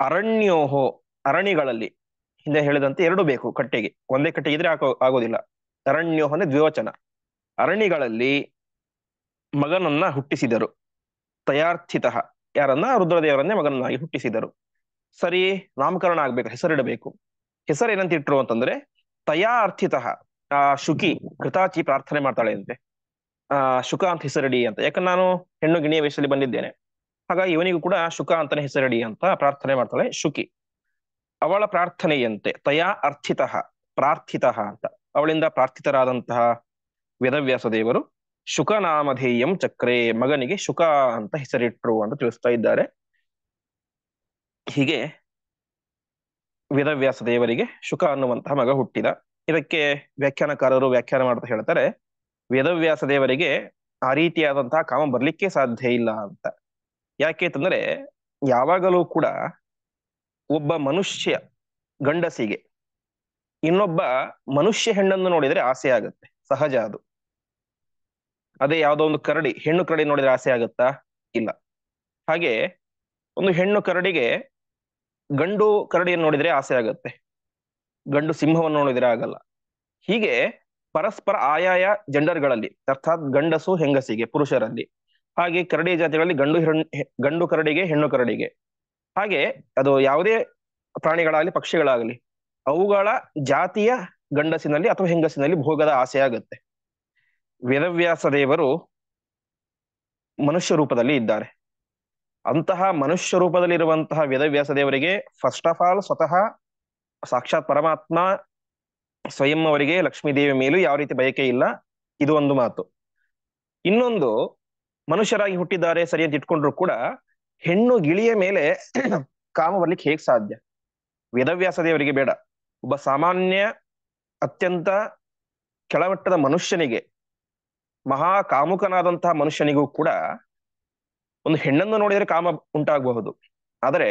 ಅರಣ್ಯೋಹೋ, ಅರಣಿಗಳಲ್ಲಿ, ಹಿಂದೆ ಹೇಳಿದಂತೆ ಎರಡು ಬೇಕು ಕಟ್ಟೆಗೆ, ಒಂದೇ ಕಟ್ಟೆಗೆ ಇದ್ರೆ ಆಗೋದಿಲ್ಲ. ಅರಣ್ಯೋಹ ಅಂದ್ರೆ ದ್ವಿವಚನ. ಅರಣಿಗಳಲ್ಲಿ ಮಗನನ್ನ ಹುಟ್ಟಿಸಿದರು. ತಯಾರ್ಥಿತ, ಯಾರನ್ನ, ರುದ್ರದೇವರನ್ನೇ ಮಗನನ್ನಾಗಿ ಹುಟ್ಟಿಸಿದರು. ಸರಿ, ನಾಮಕರಣ ಆಗ್ಬೇಕು, ಹೆಸರಿಡಬೇಕು. ಹೆಸರು ಏನಂತ ಇಟ್ರು ಅಂತಂದ್ರೆ, ತಯಾ ಅರ್ಥಿತ. ಆ ಶುಕಿ, ಕೃತಾಚಿ ಪ್ರಾರ್ಥನೆ ಮಾಡ್ತಾಳೆ ಅಂತೆ, ಶುಕ ಅಂತ ಹೆಸರಿಡಿ ಅಂತ. ಯಾಕಂದ್ರೆ ನಾನು ಹೆಣ್ಣು ಗಿಣಿಯ ವೇಷದಲ್ಲಿ ಬಂದಿದ್ದೇನೆ, ಹಾಗಾಗಿ ಇವನಿಗೂ ಕೂಡ ಶುಕ ಅಂತಾನೆ ಹೆಸರಿಡಿ ಅಂತ ಪ್ರಾರ್ಥನೆ ಮಾಡ್ತಾಳೆ ಶುಕಿ. ಅವಳ ಪ್ರಾರ್ಥನೆಯಂತೆ ತಯಾ ಅರ್ಥಿತ, ಪ್ರಾರ್ಥಿತ ಅಂತ, ಅವಳಿಂದ ಪ್ರಾರ್ಥಿತರಾದಂತಹ ವೇದವ್ಯಾಸ ದೇವರು ಶುಕನಾಮಧೇಯಂ ಚಕ್ರೆ, ಮಗನಿಗೆ ಶುಕ ಅಂತ ಹೆಸರಿಟ್ರು ಅಂತ ತಿಳಿಸ್ತಾ ಇದ್ದಾರೆ. ಹೀಗೆ ವೇದವ್ಯಾಸ ದೇವರಿಗೆ ಶುಕ ಅನ್ನುವಂತಹ ಮಗ ಹುಟ್ಟಿದ. ಇದಕ್ಕೆ ವ್ಯಾಖ್ಯಾನಕಾರರು ವ್ಯಾಖ್ಯಾನ ಮಾಡ್ತಾ ಹೇಳ್ತಾರೆ, ವೇದವ್ಯಾಸ ದೇವರಿಗೆ ಆ ರೀತಿಯಾದಂತಹ ಕಾಮ ಬರ್ಲಿಕ್ಕೆ ಸಾಧ್ಯ ಇಲ್ಲ ಅಂತ. ಯಾಕೆ ಅಂತಂದ್ರೆ, ಯಾವಾಗಲೂ ಕೂಡ ಒಬ್ಬ ಮನುಷ್ಯ ಗಂಡಸಿಗೆ ಇನ್ನೊಬ್ಬ ಮನುಷ್ಯ ಹೆಣ್ಣನ್ನು ನೋಡಿದ್ರೆ ಆಸೆ ಆಗುತ್ತೆ, ಸಹಜ ಅದು. ಅದೇ ಯಾವುದೋ ಒಂದು ಕರಡಿ, ಹೆಣ್ಣು ಕರಡಿ ನೋಡಿದ್ರೆ ಆಸೆ ಆಗುತ್ತಾ? ಇಲ್ಲ. ಹಾಗೆ ಒಂದು ಹೆಣ್ಣು ಕರಡಿಗೆ ಗಂಡು ಕರಡಿಯನ್ನು ನೋಡಿದ್ರೆ ಆಸೆ ಆಗುತ್ತೆ, ಗಂಡು ಸಿಂಹವನ್ನು ನೋಡಿದ್ರೆ ಆಗಲ್ಲ. ಹೀಗೆ ಪರಸ್ಪರ ಆಯಾಯ ಜೆಂಡರ್ಗಳಲ್ಲಿ, ಅರ್ಥಾತ್ ಗಂಡಸು ಹೆಂಗಸಿಗೆ, ಪುರುಷರಲ್ಲಿ, ಹಾಗೆ ಕರಡಿ ಜಾತಿಗಳಲ್ಲಿ ಗಂಡು ಕರಡಿಗೆ, ಹೆಣ್ಣು ಕರಡಿಗೆ, ಹಾಗೆ ಅದು ಯಾವುದೇ ಪ್ರಾಣಿಗಳಾಗಲಿ ಪಕ್ಷಿಗಳಾಗಲಿ ಅವುಗಳ ಜಾತಿಯ ಗಂಡಸಿನಲ್ಲಿ ಅಥವಾ ಹೆಂಗಸಿನಲ್ಲಿ ಭೋಗದ ಆಸೆ ಆಗುತ್ತೆ. ವೇದವ್ಯಾಸ ದೇವರು ಮನುಷ್ಯ ರೂಪದಲ್ಲಿ ಇದ್ದಾರೆ. ಅಂತಹ ಮನುಷ್ಯ ರೂಪದಲ್ಲಿರುವಂತಹ ವೇದವ್ಯಾಸ ದೇವರಿಗೆ ಫಸ್ಟ್ ಆಫ್ ಆಲ್ ಸ್ವತಃ ಸಾಕ್ಷಾತ್ ಪರಮಾತ್ಮ ಸ್ವಯಂ ಅವರಿಗೆ ಲಕ್ಷ್ಮೀ ದೇವಿ ಮೇಲೂ ಯಾವ ರೀತಿ ಬಯಕೆ ಇಲ್ಲ, ಇದು ಒಂದು ಮಾತು. ಇನ್ನೊಂದು, ಮನುಷ್ಯರಾಗಿ ಹುಟ್ಟಿದ್ದಾರೆ ಸರಿ ಅಂತ ಇಟ್ಕೊಂಡ್ರು ಕೂಡ ಹೆಣ್ಣು ಗಿಳಿಯ ಮೇಲೆ ಕಾಮ ಬರ್ಲಿಕ್ಕೆ ಹೇಗ್ ಸಾಧ್ಯ? ವೇದವ್ಯಾಸ ದೇವರಿಗೆ ಬೇಡ, ಒಬ್ಬ ಸಾಮಾನ್ಯ ಅತ್ಯಂತ ಕೆಳಮಟ್ಟದ ಮನುಷ್ಯನಿಗೆ, ಮಹಾ ಕಾಮುಕನಾದಂತಹ ಮನುಷ್ಯನಿಗೂ ಕೂಡ ಒಂದು ಹೆಣ್ಣನ್ನು ನೋಡಿದರೆ ಕಾಮ ಉಂಟಾಗಬಹುದು, ಆದರೆ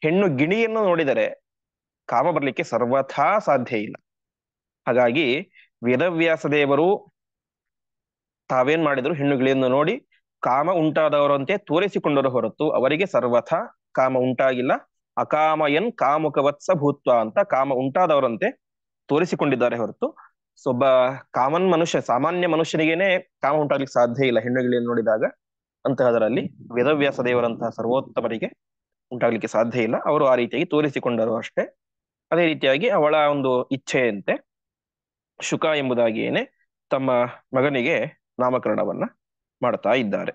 ಹೆಣ್ಣು ಗಿಣಿಯನ್ನು ನೋಡಿದರೆ ಕಾಮ ಬರ್ಲಿಕ್ಕೆ ಸರ್ವಥಾ ಸಾಧ್ಯ ಇಲ್ಲ. ಹಾಗಾಗಿ ವೇದವ್ಯಾಸ ದೇವರು ತಾವೇನ್ ಮಾಡಿದ್ರು, ಹೆಣ್ಣು ಗಿಳಿಯನ್ನು ನೋಡಿ ಕಾಮ ಉಂಟಾದವರಂತೆ ತೋರಿಸಿಕೊಂಡರು ಹೊರತು ಅವರಿಗೆ ಸರ್ವಥಾ ಕಾಮ ಉಂಟಾಗಿಲ್ಲ. ಅಕಾಮಯನ್ ಕಾಮುಕವತ್ಸ ಭೂತ್ವ ಅಂತ ಕಾಮ ಉಂಟಾದವರಂತೆ ತೋರಿಸಿಕೊಂಡಿದ್ದಾರೆ ಹೊರತು ಒಬ್ಬ ಕಾಮನ್ ಮನುಷ್ಯ, ಸಾಮಾನ್ಯ ಮನುಷ್ಯನಿಗೇನೆ ಕಾಮ ಉಂಟಾಗ್ಲಿಕ್ಕೆ ಸಾಧ್ಯ ಇಲ್ಲ ಹೆಣ್ಣು ಗಿಳಿಯನ್ನು ನೋಡಿದಾಗ. ಅಂತಹದರಲ್ಲಿ ವೇದವ್ಯಾಸ ದೇವರಂತಹ ಸರ್ವೋತ್ತಮರಿಗೆ ಉಂಟಾಗ್ಲಿಕ್ಕೆ ಸಾಧ್ಯ ಇಲ್ಲ, ಅವರು ಆ ರೀತಿಯಾಗಿ ತೋರಿಸಿಕೊಂಡರು ಅಷ್ಟೇ. ಅದೇ ರೀತಿಯಾಗಿ ಅವಳ ಒಂದು ಇಚ್ಛೆಯಂತೆ ಶುಕ ಎಂಬುದಾಗಿಯೇನೆ ತಮ್ಮ ಮಗನಿಗೆ ನಾಮಕರಣವನ್ನ ಮಾಡ್ತಾ ಇದ್ದಾರೆ.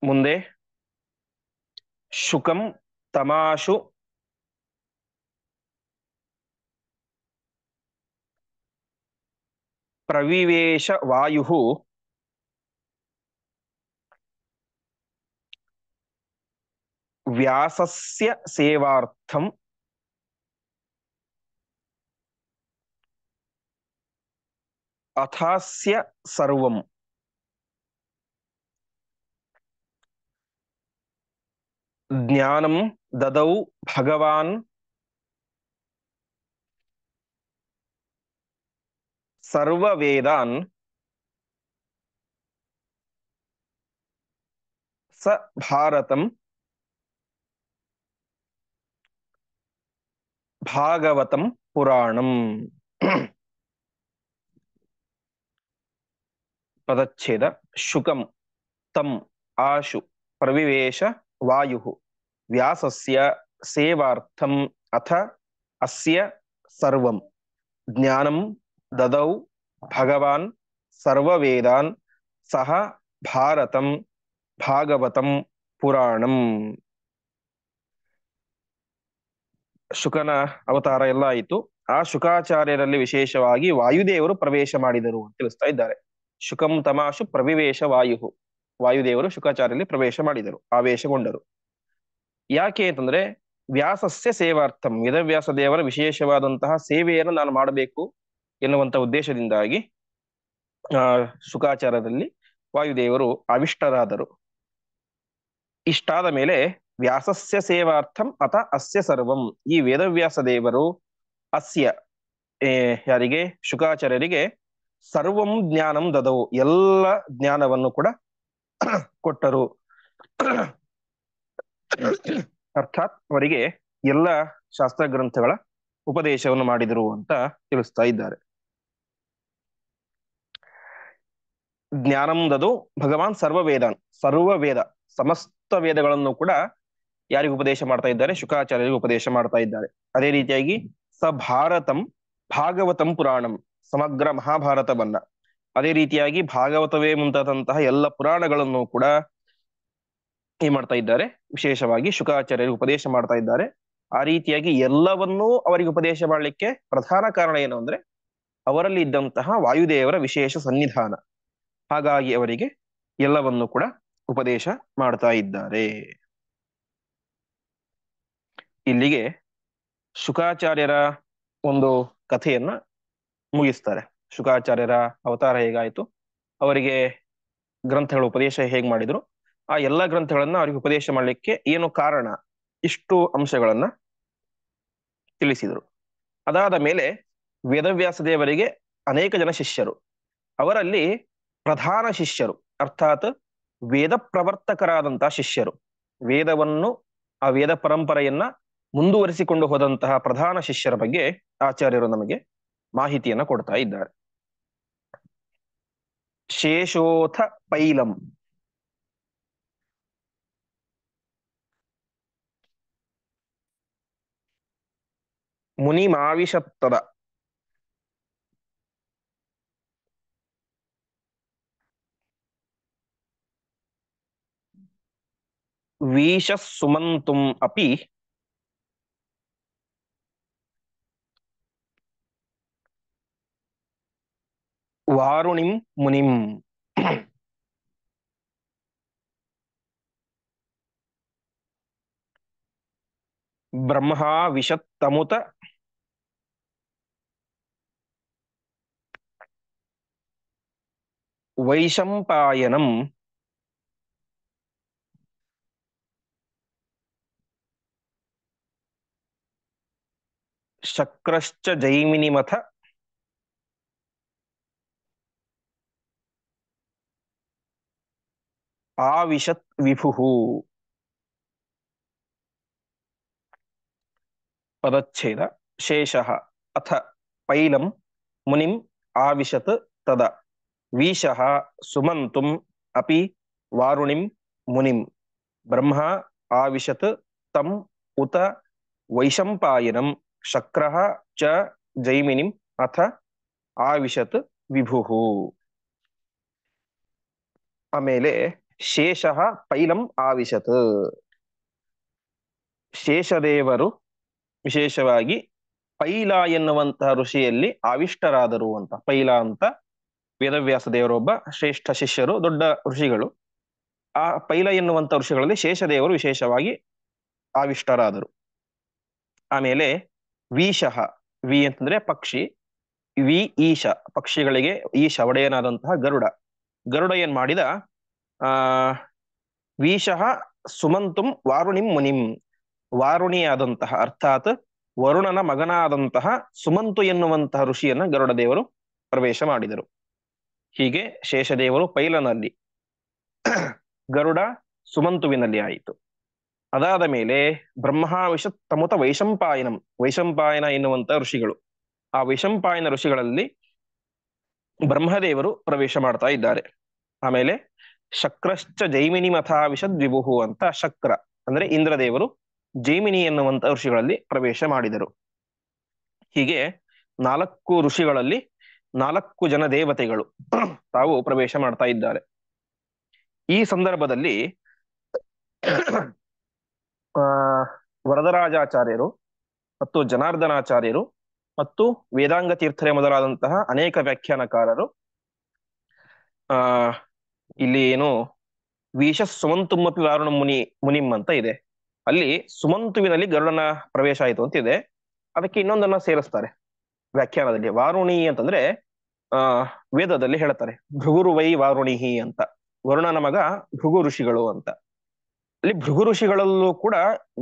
ಮುಂದೆ ಶುಕಂ ತಮಾಶು ಪ್ರವಿವೇಶ ವಾಯು ವ್ಯಾಸಸ್ಯ ಸೇವಾರ್ಥಂ ಅಥಾಸ್ಯ ಸರ್ವಂ ಜ್ಞಾನಂ ದದೌ ಭಗವಾನ್ ಸರ್ವವೇದಾನ್ ಸ ಭಾರತಂ ಭಾಗವತಂ ಪುರಾಣಂ. ಪದಚ್ಛೇದ. ಶುಕಂ ತಂ ಆಶು ಪ್ರವಿವೇಶ ವಾಯು ವ್ಯಾಸಸ್ಯ ಸೇವಾರ್ಥಂ ಅಥ ಅಸ್ಯ ಸರ್ವಂ ಜ್ಞಾನಂ ದದೌ ಭಗವಾನ್ ಸರ್ವವೇದಾನ್ ಸಹ ಭಾರತಂ ಭಾಗವತಂ ಪುರಾಣಂ. ಶುಕನ ಅವತಾರ ಎಲ್ಲ ಆಯಿತು. ಆ ಶುಕಾಚಾರ್ಯರಲ್ಲಿ ವಿಶೇಷವಾಗಿ ವಾಯುದೇವರು ಪ್ರವೇಶ ಮಾಡಿದರು ಅಂತ ತಿಳಿಸ್ತಾ ಇದ್ದಾರೆ. ಶುಕಂ ತಮಾಶು ಪ್ರವಿವೇಶ ವಾಯು, ವಾಯುದೇವರು ಶುಕಾಚಾರ್ಯರಲ್ಲಿ ಪ್ರವೇಶ ಮಾಡಿದರು, ಆವೇಶಗೊಂಡರು. ಯಾಕೆ ಅಂತಂದ್ರೆ ವ್ಯಾಸಸ್ಯ ಸೇವಾರ್ಥಂ, ವೇದವ್ಯಾಸ ದೇವರ ವಿಶೇಷವಾದಂತಹ ಸೇವೆಯನ್ನು ನಾನು ಮಾಡಬೇಕು ಎನ್ನುವಂತ ಉದ್ದೇಶದಿಂದಾಗಿ ಶುಕಾಚಾರ್ಯದಲ್ಲಿ ವಾಯುದೇವರು ಆವಿಷ್ಟರಾದರು. ಇಷ್ಟಾದ ಮೇಲೆ ವ್ಯಾಸಸ್ಯ ಸೇವಾರ್ಥಂ ಅಥ ಅಸ್ಯ ಸರ್ವಂ, ಈ ವೇದವ್ಯಾಸ ದೇವರು ಅಸ್ಯ ಯಾರಿಗೆ, ಶುಕಾಚಾರ್ಯರಿಗೆ ಸರ್ವಂ ಜ್ಞಾನಂ ದದವು, ಎಲ್ಲ ಜ್ಞಾನವನ್ನು ಕೂಡ ಕೊಟ್ಟರು. ಅರ್ಥಾತ್ ಅವರಿಗೆ ಎಲ್ಲ ಶಾಸ್ತ್ರ ಗ್ರಂಥಗಳ ಉಪದೇಶವನ್ನು ಮಾಡಿದರು ಅಂತ ತಿಳಿಸ್ತಾ ಇದ್ದಾರೆ. ಜ್ಞಾನಂ ದದು ಭಗವಾನ್ ಸರ್ವವೇದಾನ್, ಸರ್ವ ವೇದ ಸಮಸ್ತ ವೇದಗಳನ್ನು ಕೂಡ ಯಾರಿಗೆ ಉಪದೇಶ ಮಾಡ್ತಾ ಇದ್ದಾರೆ, ಶುಕಾಚಾರ್ಯರಿಗೆ ಉಪದೇಶ ಮಾಡ್ತಾ ಇದ್ದಾರೆ. ಅದೇ ರೀತಿಯಾಗಿ ಸ ಭಾರತಂ ಭಾಗವತಂ ಪುರಾಣಂ, ಸಮಗ್ರ ಮಹಾಭಾರತವನ್ನ, ಅದೇ ರೀತಿಯಾಗಿ ಭಾಗವತವೇ ಮುಂತಾದಂತಹ ಎಲ್ಲ ಪುರಾಣಗಳನ್ನು ಕೂಡ ಏನ್ ಮಾಡ್ತಾ ಇದ್ದಾರೆ, ವಿಶೇಷವಾಗಿ ಶುಕಾಚಾರ್ಯರಿಗೆ ಉಪದೇಶ ಮಾಡ್ತಾ ಇದ್ದಾರೆ. ಆ ರೀತಿಯಾಗಿ ಎಲ್ಲವನ್ನೂ ಅವರಿಗೆ ಉಪದೇಶ ಮಾಡಲಿಕ್ಕೆ ಪ್ರಧಾನ ಕಾರಣ ಏನು ಅಂದ್ರೆ ಅವರಲ್ಲಿ ಇದ್ದಂತಹ ವಾಯುದೇವರ ವಿಶೇಷ ಸನ್ನಿಧಾನ. ಹಾಗಾಗಿ ಅವರಿಗೆ ಎಲ್ಲವನ್ನು ಕೂಡ ಉಪದೇಶ ಮಾಡ್ತಾ ಇದ್ದಾರೆ. ಇಲ್ಲಿಗೆ ಶುಕಾಚಾರ್ಯರ ಒಂದು ಕಥೆಯನ್ನ ಮುಗಿಸ್ತಾರೆ. ಶುಕಾಚಾರ್ಯರ ಅವತಾರ ಹೇಗಾಯ್ತು, ಅವರಿಗೆ ಗ್ರಂಥಗಳ ಉಪದೇಶ ಹೇಗ್ ಮಾಡಿದ್ರು, ಆ ಎಲ್ಲ ಗ್ರಂಥಗಳನ್ನ ಅವರಿಗೆ ಉಪದೇಶ ಮಾಡಲಿಕ್ಕೆ ಏನು ಕಾರಣ, ಇಷ್ಟು ಅಂಶಗಳನ್ನ ತಿಳಿಸಿದರು. ಅದಾದ ಮೇಲೆ ವೇದವ್ಯಾಸ ದೇವರಿಗೆ ಅನೇಕ ಜನ ಶಿಷ್ಯರು, ಅವರಲ್ಲಿ ಪ್ರಧಾನ ಶಿಷ್ಯರು ಅರ್ಥಾತ್ ವೇದ ಪ್ರವರ್ತಕರಾದಂತಹ ಶಿಷ್ಯರು, ವೇದವನ್ನು ಆ ವೇದ ಪರಂಪರೆಯನ್ನ ಮುಂದುವರಿಸಿಕೊಂಡು ಹೋದಂತಹ ಪ್ರಧಾನ ಶಿಷ್ಯರ ಬಗ್ಗೆ ಆಚಾರ್ಯರು ನಮಗೆ ಮಾಹಿತಿಯನ್ನ ಕೊಡ್ತಾ ಇದ್ದಾರೆ. ಶೇಷೋಥ ಪೈಲಂ, ಮುನಿಮಾವಿಷತ್ತದ, ವೀಶ ಸುಮಂತುಂ ಅಪಿ ವಾರುಣಿಂ ಮುನಿಂ. ಬ್ರಹ್ಮಾ ವಿಶತ್ತಮುತ ವೈಶಂಪಾಯನಂ ಶಕ್ರಶ್ಚ ಜೈಮಿನಿಮಥ ಆವಿಶತ್ ವಿಭುಃ. ಪದಚ್ಛೇದ. ಶೇಷಃ ಅಥ ಪೈಲಂ ಮುನಿಂ ಆವಿಶತ್ ತದ ವೀಶಃ ಸುಮಂತುಂ ಅಪಿ ವಾರುಣಿಂ ಮುನಿಂ ಬ್ರಹ್ಮ ಆವಿಶತ್ ತಂ ಉತ ವೈಶಂಪಾಯನಂ ಶಕ್ರಃ ಚ ಜೈಮಿನಿಂ ಅಥ ಆವಿಶತ್ ವಿಭುಃ. ಆಮೇಲೆ ಶೇಷಃ ಪೈಲಂ ಆವಿಶತ್, ಶೇಷದೇವರು ವಿಶೇಷವಾಗಿ ಪೈಲ ಎನ್ನುವಂತಹ ಋಷಿಯಲ್ಲಿ ಆವಿಷ್ಟರಾದರು ಅಂತ. ಪೈಲ ಅಂತ ವೇದವ್ಯಾಸ ದೇವರೊಬ್ಬ ಶ್ರೇಷ್ಠ ಶಿಷ್ಯರು, ದೊಡ್ಡ ಋಷಿಗಳು. ಆ ಪೈಲ ಎನ್ನುವಂತ ಋಷಿಗಳಲ್ಲಿ ಶೇಷದೇವರು ವಿಶೇಷವಾಗಿ ಆವಿಷ್ಟರಾದರು. ಆಮೇಲೆ ವೀಶಃ, ವಿ ಅಂತಂದ್ರೆ ಪಕ್ಷಿ, ವಿ ಈಶ ಪಕ್ಷಿಗಳಿಗೆ ಈಶ ಒಡೆಯನಾದಂತಹ ಗರುಡ. ಗರುಡ ಏನ್ ಮಾಡಿದ, ವೀಶಃ ಸುಮಂತುಂ ವಾರುಣಿಂ ಮುನಿಂ, ವಾರುಣಿಯಾದಂತಹ ಅರ್ಥಾತ್ ವರುಣನ ಮಗನಾದಂತಹ ಸುಮಂತು ಎನ್ನುವಂತಹ ಋಷಿಯನ್ನ ಗರುಡ ದೇವರು ಪ್ರವೇಶ ಮಾಡಿದರು. ಹೀಗೆ ಶೇಷದೇವರು ಪೈಲನಲ್ಲಿ, ಗರುಡ ಸುಮಂತುವಿನಲ್ಲಿ ಆಯಿತು. ಅದಾದ ಮೇಲೆ ಬ್ರಹ್ಮಾವಿಶತ್ ತಮುತ ವೈಶಂಪಾಯನಂ, ವೈಶಂಪಾಯನ ಎನ್ನುವಂತ ಋಷಿಗಳು. ಆ ವೈಶಂಪಾಯನ ಋಷಿಗಳಲ್ಲಿ ಬ್ರಹ್ಮದೇವರು ಪ್ರವೇಶ ಮಾಡ್ತಾ ಇದ್ದಾರೆ. ಆಮೇಲೆ ಶಕ್ರಶ್ಚ ಜೈಮಿನಿ ಮಥಾವಿಶದ್ ವಿಭುಹು ಅಂತ ಶಕ್ರ ಅಂದ್ರೆ ಇಂದ್ರದೇವರು ಜೈಮಿನಿ ಎನ್ನುವಂತ ಋಷಿಗಳಲ್ಲಿ ಪ್ರವೇಶ ಮಾಡಿದರು. ಹೀಗೆ 4 ಋಷಿಗಳಲ್ಲಿ 4 ಜನ ದೇವತೆಗಳು ತಾವು ಪ್ರವೇಶ ಮಾಡ್ತಾ ಇದ್ದಾರೆ. ಈ ಸಂದರ್ಭದಲ್ಲಿ ಆ ವರದರಾಜಾಚಾರ್ಯರು ಮತ್ತು ಜನಾರ್ದನಾಚಾರ್ಯರು ಮತ್ತು ವೇದಾಂಗ ತೀರ್ಥರೇ ಮೊದಲಾದಂತಹ ಅನೇಕ ವ್ಯಾಖ್ಯಾನಕಾರರು ಆ ಇಲ್ಲಿ ಏನು ವೀಶ ಸುಮಂತುಮಪಿ ವಾರುಣ ಮುನಿಂ ಅಂತ ಇದೆ, ಅಲ್ಲಿ ಸುಮಂತುವಿನಲ್ಲಿ ಗರುಡನ ಪ್ರವೇಶ ಆಯಿತು ಅಂತಿದೆ. ಅದಕ್ಕೆ ಇನ್ನೊಂದನ್ನ ಸೇರಿಸ್ತಾರೆ ವ್ಯಾಖ್ಯಾನದಲ್ಲಿ. ವಾರುಣಿ ಅಂತಂದ್ರೆ ಆ ವೇದದಲ್ಲಿ ಹೇಳ್ತಾರೆ ಭೃಗುರುವೈ ವಾರುಣಿಹಿ ಅಂತ, ವರುಣನ ಮಗ ಭೃಗು ಋಷಿಗಳು ಅಂತ. ಅಲ್ಲಿ ಭೃಗು ಋಷಿಗಳಲ್ಲೂ ಕೂಡ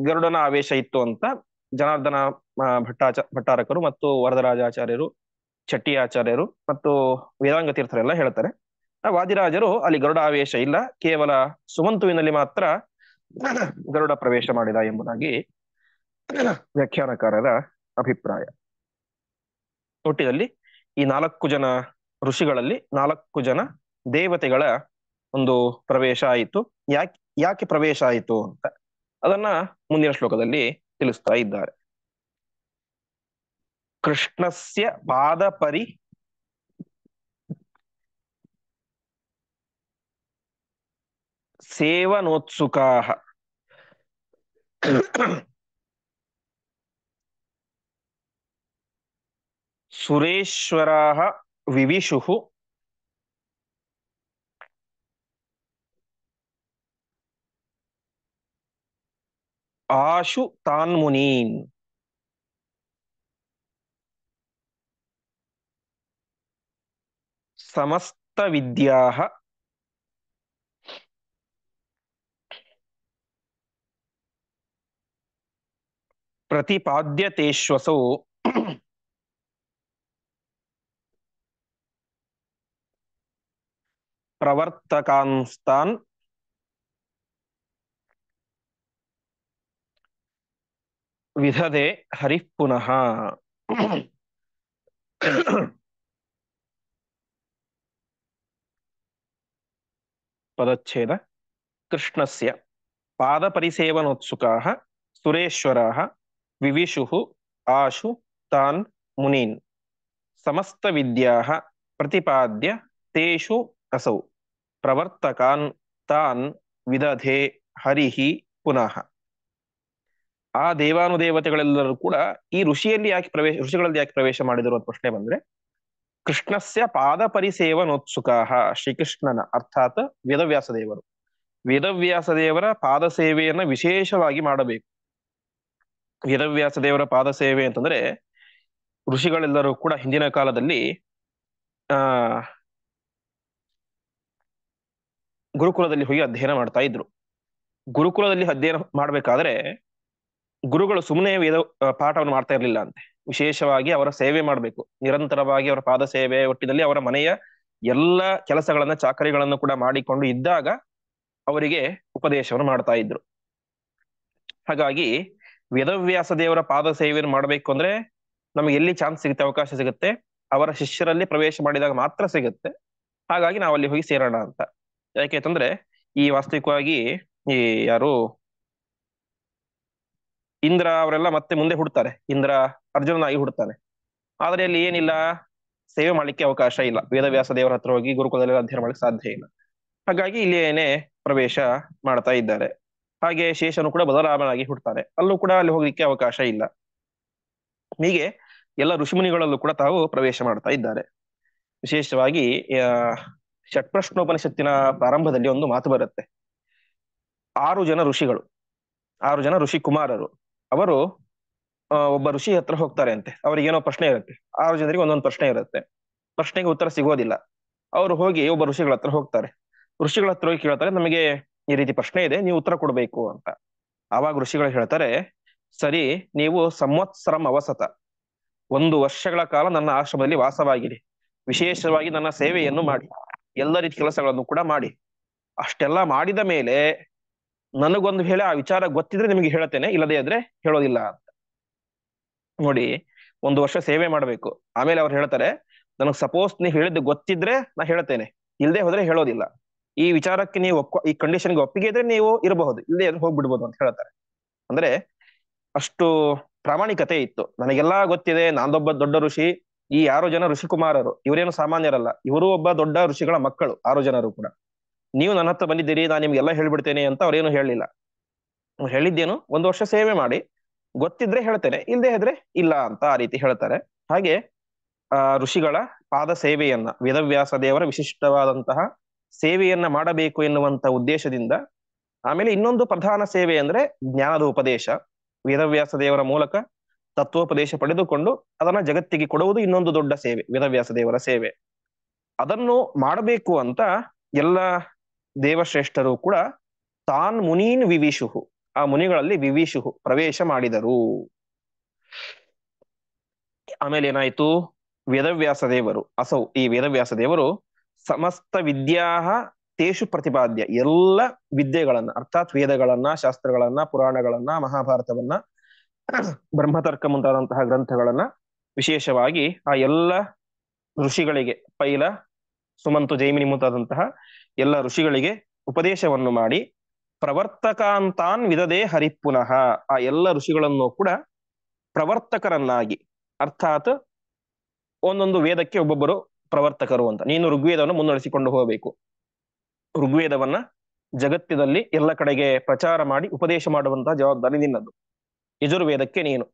ಗರುಡನ ಆವೇಶ ಇತ್ತು ಅಂತ ಜನಾರ್ದನ ಭಟ್ಟಾರಕರು ಮತ್ತು ವರದರಾಜಾಚಾರ್ಯರು, ಚಟ್ಟಿಯಾಚಾರ್ಯರು ಮತ್ತು ವೇದಾಂಗ ತೀರ್ಥರೆಲ್ಲ ಹೇಳ್ತಾರೆ. ವಾದಿರಾಜರು ಅಲ್ಲಿ ಗರುಡ ಆವೇಶ ಇಲ್ಲ, ಕೇವಲ ಸುಮಂತುವಿನಲ್ಲಿ ಮಾತ್ರ ಗರುಡ ಪ್ರವೇಶ ಮಾಡಿದ ಎಂಬುದಾಗಿ ವ್ಯಾಖ್ಯಾನಕಾರರ ಅಭಿಪ್ರಾಯ. ಒಟ್ಟಿನಲ್ಲಿ ಈ 4 ಜನ ಋಷಿಗಳಲ್ಲಿ 4 ಜನ ದೇವತೆಗಳ ಒಂದು ಪ್ರವೇಶ ಆಯಿತು. ಯಾಕೆ ಪ್ರವೇಶ ಆಯಿತು ಅಂತ ಅದನ್ನ ಮುಂದಿನ ಶ್ಲೋಕದಲ್ಲಿ ತಿಳಿಸ್ತಾ ಇದ್ದಾರೆ. ಕೃಷ್ಣಸ್ಯ ಪಾದಪರಿ ಸೇವನೋತ್ಸುಕಾಃ ಸುರೇಶ್ವರಾಃ ವಿವಿಶುಃ ಆಶು ತಾನ್ಮುನೀನ್ ಸಮಸ್ತ ವಿದ್ಯಾಃ ಪ್ರತಿಪಾದ್ಯತೇಶ್ವಸೌ ಪ್ರವರ್ತಕಾಂಸ್ತಾನ್ ವಿಧದೆ ಹರಿಃ ಪುನಃ. ಪದಚ್ಛೇದ. ಕೃಷ್ಣಸ್ಯ ಪಾದಪರಿಸೇವನೋತ್ಸುಕಾಃ ಸುರೇಶ್ವರಾಃ ವಿವಿಶುಃ ಆಶು ತಾನ್ ಮುನೀನ್ ಸಮಸ್ತ ವಿದ್ಯಾಃ ಪ್ರತಿಪಾದ್ಯ ತೇಷು ಅಸೌ ಪ್ರವರ್ತಕಾನ್ ತಾನ್ ವಿದಧೆ ಹರಿಹಿ ಪುನಃ. ಆ ದೇವಾನುದೇವತೆಗಳೆಲ್ಲರೂ ಕೂಡ ಈ ಋಷಿಗಳಲ್ಲಿ ಯಾಕೆ ಪ್ರವೇಶ ಮಾಡಿದರು ಅಂತ ಪ್ರಶ್ನೆ ಬಂದ್ರೆ, ಕೃಷ್ಣಸ್ಯ ಪಾದ ಪರಿಸೇವನೋತ್ಸುಕಾಃ, ಶ್ರೀಕೃಷ್ಣನ ಅರ್ಥಾತ್ ವೇದವ್ಯಾಸ ದೇವರು, ವೇದವ್ಯಾಸ ದೇವರ ಪಾದ ಸೇವೆಯನ್ನ ವಿಶೇಷವಾಗಿ ಮಾಡಬೇಕು. ವೇದವ್ಯಾಸ ದೇವರ ಪಾದ ಸೇವೆ ಅಂತಂದ್ರೆ ಋಷಿಗಳೆಲ್ಲರೂ ಕೂಡ ಹಿಂದಿನ ಕಾಲದಲ್ಲಿ ಆ ಗುರುಕುಲದಲ್ಲಿ ಹೋಗಿ ಅಧ್ಯಯನ ಮಾಡ್ತಾ ಇದ್ರು. ಗುರುಕುಲದಲ್ಲಿ ಅಧ್ಯಯನ ಮಾಡ್ಬೇಕಾದ್ರೆ ಗುರುಗಳು ಸುಮ್ಮನೆ ವೇದ ಪಾಠವನ್ನು ಮಾಡ್ತಾ ಇರ್ಲಿಲ್ಲ ಅಂತೆ. ವಿಶೇಷವಾಗಿ ಅವರ ಸೇವೆ ಮಾಡಬೇಕು, ನಿರಂತರವಾಗಿ ಅವರ ಪಾದ ಸೇವೆ ಒಟ್ಟಿನಲ್ಲಿ ಅವರ ಮನೆಯ ಎಲ್ಲ ಕೆಲಸಗಳನ್ನ ಚಾಕರಿಗಳನ್ನು ಕೂಡ ಮಾಡಿಕೊಂಡು ಇದ್ದಾಗ ಅವರಿಗೆ ಉಪದೇಶವನ್ನು ಮಾಡ್ತಾ ಇದ್ರು. ಹಾಗಾಗಿ ವೇದವ್ಯಾಸ ದೇವರ ಪಾದ ಸೇವೆಯನ್ನು ಮಾಡಬೇಕು ಅಂದ್ರೆ ನಮಗೆ ಎಲ್ಲಿ ಚಾನ್ಸ್ ಸಿಗುತ್ತೆ, ಅವಕಾಶ ಸಿಗುತ್ತೆ, ಅವರ ಶಿಷ್ಯರಲ್ಲಿ ಪ್ರವೇಶ ಮಾಡಿದಾಗ ಮಾತ್ರ ಸಿಗುತ್ತೆ. ಹಾಗಾಗಿ ನಾವು ಅಲ್ಲಿ ಹೋಗಿ ಸೇರೋಣ ಅಂತ. ಯಾಕೆಂತಂದ್ರೆ ಈ ವಾಸ್ತವಿಕವಾಗಿ ಈ ಯಾರು ಇಂದ್ರ ಅವರೆಲ್ಲ ಮತ್ತೆ ಮುಂದೆ ಹುಡ್ತಾರೆ, ಇಂದ್ರ ಅರ್ಜುನನಾಗಿ ಹುಡ್ತಾನೆ. ಆದ್ರೆ ಅಲ್ಲಿ ಏನಿಲ್ಲ, ಸೇವೆ ಮಾಡ್ಲಿಕ್ಕೆ ಅವಕಾಶ ಇಲ್ಲ, ವೇದವ್ಯಾಸ ದೇವರ ಹತ್ರ ಹೋಗಿ ಗುರುಕುಲದಲ್ಲಿ ಅಧ್ಯಯನ ಮಾಡ್ಲಿಕ್ಕೆ ಸಾಧ್ಯ ಇಲ್ಲ. ಹಾಗಾಗಿ ಇಲ್ಲೇನೆ ಪ್ರವೇಶ ಮಾಡ್ತಾ ಇದ್ದಾರೆ. ಹಾಗೆ ಶೇಷನು ಕೂಡ ಬಲರಾಮನಾಗಿ ಹುಡ್ತಾನೆ, ಅಲ್ಲೂ ಕೂಡ ಅಲ್ಲಿ ಹೋಗ್ಲಿಕ್ಕೆ ಅವಕಾಶ ಇಲ್ಲ. ಹೀಗೆ ಎಲ್ಲ ಋಷಿಮುನಿಗಳಲ್ಲೂ ಕೂಡ ತಾವು ಪ್ರವೇಶ ಮಾಡ್ತಾ ಇದ್ದಾರೆ. ವಿಶೇಷವಾಗಿ ಷಟ್ಪ್ರಶ್ನೋಪನಿಷತ್ತಿನ ಪ್ರಾರಂಭದಲ್ಲಿ ಒಂದು ಮಾತು ಬರುತ್ತೆ. 6 ಜನ ಋಷಿಗಳು, 6 ಜನ ಋಷಿ ಕುಮಾರರು, ಅವರು ಒಬ್ಬ ಋಷಿ ಹತ್ರ ಹೋಗ್ತಾರೆ ಅಂತೆ. ಅವ್ರಿಗೆ ಏನೋ ಪ್ರಶ್ನೆ ಇರುತ್ತೆ, 6 ಜನರಿಗೆ ಒಂದೊಂದು ಪ್ರಶ್ನೆ ಇರುತ್ತೆ. ಪ್ರಶ್ನೆಗೆ ಉತ್ತರ ಸಿಗೋದಿಲ್ಲ. ಅವರು ಹೋಗಿ ಒಬ್ಬ ಋಷಿಗಳ ಹತ್ರ ಹೋಗ್ತಾರೆ. ಋಷಿಗಳ ಹತ್ರ ಹೋಗಿ ಕೇಳ್ತಾರೆ, ನಮಗೆ ಈ ರೀತಿ ಪ್ರಶ್ನೆ ಇದೆ, ನೀವು ಉತ್ತರ ಕೊಡ್ಬೇಕು ಅಂತ. ಆವಾಗ ಋಷಿಗಳು ಹೇಳ್ತಾರೆ, ಸರಿ, ನೀವು ಸಂವತ್ಸರಂ ಅವಸತ, 1 ವರ್ಷಗಳ ಕಾಲ ನನ್ನ ಆಶ್ರಮದಲ್ಲಿ ವಾಸವಾಗಿರಿ, ವಿಶೇಷವಾಗಿ ನನ್ನ ಸೇವೆಯನ್ನು ಮಾಡಿ, ಎಲ್ಲ ರೀತಿ ಕೆಲಸಗಳನ್ನು ಕೂಡ ಮಾಡಿ. ಅಷ್ಟೆಲ್ಲ ಮಾಡಿದ ಮೇಲೆ ನನಗೊಂದು ವೇಳೆ ಆ ವಿಚಾರ ಗೊತ್ತಿದ್ರೆ ನಿಮಗೆ ಹೇಳ್ತೇನೆ, ಇಲ್ಲದೇ ಇದ್ರೆ ಹೇಳೋದಿಲ್ಲ ಅಂತ. ನೋಡಿ, 1 ವರ್ಷ ಸೇವೆ ಮಾಡಬೇಕು. ಆಮೇಲೆ ಅವ್ರು ಹೇಳ್ತಾರೆ, ನನಗೆ ಸಪೋಸ್ ನೀವು ಹೇಳಿದ್ದು ಗೊತ್ತಿದ್ರೆ ನಾ ಹೇಳ್ತೇನೆ, ಇಲ್ಲದೆ ಹೋದ್ರೆ ಹೇಳೋದಿಲ್ಲ. ಈ ವಿಚಾರಕ್ಕೆ ನೀವು ಈ ಕಂಡೀಷನ್ಗೆ ಒಪ್ಪಿಗೆ ಇದ್ರೆ ನೀವು ಇರಬಹುದು, ಇಲ್ಲೇ ಅದು ಹೋಗ್ಬಿಡ್ಬೋದು ಅಂತ ಹೇಳ್ತಾರೆ. ಅಂದ್ರೆ ಅಷ್ಟು ಪ್ರಾಮಾಣಿಕತೆ ಇತ್ತು. ನನಗೆಲ್ಲಾ ಗೊತ್ತಿದೆ, ನಾನೊಬ್ಬ ದೊಡ್ಡ ಋಷಿ, ಈ 6 ಜನ ಋಷಿಕುಮಾರರು ಇವರೇನು ಸಾಮಾನ್ಯರಲ್ಲ, ಇವರು ಒಬ್ಬ ದೊಡ್ಡ ಋಷಿಗಳ ಮಕ್ಕಳು 6 ಜನರು ಕೂಡ. ನೀವು ನನ್ನ ಹತ್ರ ಬಂದಿದ್ದೀರಿ, ನಾನು ನಿಮ್ಗೆಲ್ಲ ಹೇಳ್ಬಿಡ್ತೇನೆ ಅಂತ ಅವ್ರೇನು ಹೇಳಲಿಲ್ಲ. ಹೇಳಿದ್ದೇನು, 1 ವರ್ಷ ಸೇವೆ ಮಾಡಿ, ಗೊತ್ತಿದ್ರೆ ಹೇಳ್ತೇನೆ, ಇಲ್ಲದೆ ಇದ್ರೆ ಇಲ್ಲ ಅಂತ ಆ ರೀತಿ ಹೇಳ್ತಾರೆ. ಹಾಗೆ ಋಷಿಗಳ ಪಾದ ಸೇವೆಯನ್ನ, ವೇದವ್ಯಾಸ ದೇವರ ವಿಶಿಷ್ಟವಾದಂತಹ ಸೇವೆಯನ್ನ ಮಾಡಬೇಕು ಎನ್ನುವಂತ ಉದ್ದೇಶದಿಂದ. ಆಮೇಲೆ ಇನ್ನೊಂದು ಪ್ರಧಾನ ಸೇವೆ ಅಂದ್ರೆ ಜ್ಞಾನದ ಉಪದೇಶ. ವೇದವ್ಯಾಸ ದೇವರ ಮೂಲಕ ತತ್ವೋಪದೇಶ ಪಡೆದುಕೊಂಡು ಅದನ್ನ ಜಗತ್ತಿಗೆ ಕೊಡುವುದು ಇನ್ನೊಂದು ದೊಡ್ಡ ಸೇವೆ, ವೇದವ್ಯಾಸ ದೇವರ ಸೇವೆ. ಅದನ್ನು ಮಾಡಬೇಕು ಅಂತ ಎಲ್ಲ ದೇವಶ್ರೇಷ್ಠರು ಕೂಡ ತಾನ್ ಮುನೀನ್ ವಿವಿಶುಹು, ಆ ಮುನಿಗಳಲ್ಲಿ ವಿವಿಶುಹು ಪ್ರವೇಶ ಮಾಡಿದರು. ಆಮೇಲೆ ಏನಾಯ್ತು, ವೇದವ್ಯಾಸ ದೇವರು ಅಸೌ, ಈ ವೇದವ್ಯಾಸ ದೇವರು ಸಮಸ್ತ ವಿದ್ಯಾ ತೇಷು ಪ್ರತಿಪಾದ್ಯ, ಎಲ್ಲ ವಿದ್ಯೆಗಳನ್ನ ಅರ್ಥಾತ್ ವೇದಗಳನ್ನ, ಶಾಸ್ತ್ರಗಳನ್ನ, ಪುರಾಣಗಳನ್ನ, ಮಹಾಭಾರತವನ್ನ, ಬ್ರಹ್ಮತರ್ಕ ಮುಂತಾದಂತಹ ಗ್ರಂಥಗಳನ್ನ ವಿಶೇಷವಾಗಿ ಆ ಎಲ್ಲ ಋಷಿಗಳಿಗೆ, ಪೈಲ, ಸುಮಂತು, ಜೈಮಿನಿ ಮುಂತಾದಂತಹ ಎಲ್ಲ ಋಷಿಗಳಿಗೆ ಉಪದೇಶವನ್ನು ಮಾಡಿ ಪ್ರವರ್ತಕಾಂತಾನ್ ವಿದದೇ ಹರಿಪುನಃ, ಆ ಎಲ್ಲ ಋಷಿಗಳನ್ನು ಕೂಡ ಪ್ರವರ್ತಕರನ್ನಾಗಿ, ಅರ್ಥಾತ್ ಒಂದೊಂದು ವೇದಕ್ಕೆ ಒಬ್ಬೊಬ್ಬರು ಪ್ರವರ್ತಕರು ಅಂತ. ನೀನು ಋಗ್ವೇದವನ್ನು ಮುನ್ನಡೆಸಿಕೊಂಡು ಹೋಗಬೇಕು, ಋಗ್ವೇದವನ್ನ ಜಗತ್ತಿನಲ್ಲಿ ಎಲ್ಲ ಕಡೆಗೆ ಪ್ರಚಾರ ಮಾಡಿ ಉಪದೇಶ ಮಾಡುವಂತಹ ಜವಾಬ್ದಾರಿ ನಿನ್ನದು. ಯಜುರ್ವೇದಕ್ಕೆ ನೀನು,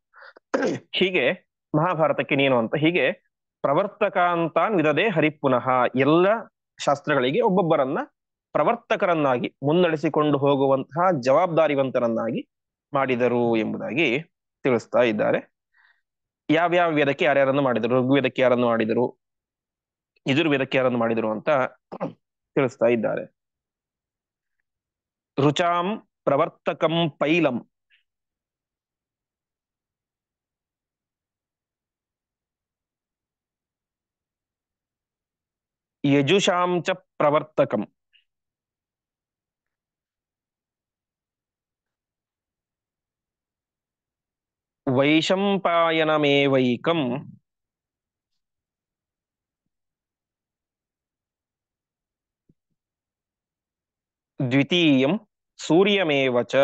ಹೀಗೆ ಮಹಾಭಾರತಕ್ಕೆ ನೀನು ಅಂತ, ಹೀಗೆ ಪ್ರವರ್ತಕಾಂತಾನ್ ವಿದದೇ ಹರಿಪುನಃ, ಎಲ್ಲ ಶಾಸ್ತ್ರಗಳಿಗೆ ಒಬ್ಬೊಬ್ಬರನ್ನ ಪ್ರವರ್ತಕರನ್ನಾಗಿ, ಮುನ್ನಡೆಸಿಕೊಂಡು ಹೋಗುವಂತಹ ಜವಾಬ್ದಾರಿವಂತರನ್ನಾಗಿ ಮಾಡಿದರು ಎಂಬುದಾಗಿ ತಿಳಿಸ್ತಾ ಇದ್ದಾರೆ. ಯಾವ್ಯಾವ ವೇದಕ್ಕೆ ಯಾರ್ಯಾರನ್ನು ಮಾಡಿದರು, ಋಗ್ವೇದಕ್ಕೆ ಯಾರನ್ನು ಮಾಡಿದರು, ಯಜುರ್ವೇದಕ್ಕೆ ಯಾರನ್ನು ಮಾಡಿದರು ಅಂತ ತಿಳಿಸ್ತಾ ಇದ್ದಾರೆ. ರುಚಾಂ ಪ್ರವರ್ತಕಂ ಪೈಲಂ, ಯಜುಷಾಂ ಚ ಪ್ರವರ್ತಕಂ, ವೈಶಂಪಾಯನಮೇವೈಕಂ, ದ್ವಿತೀಯಂ ಸೂರ್ಯಮೇವ ಚ.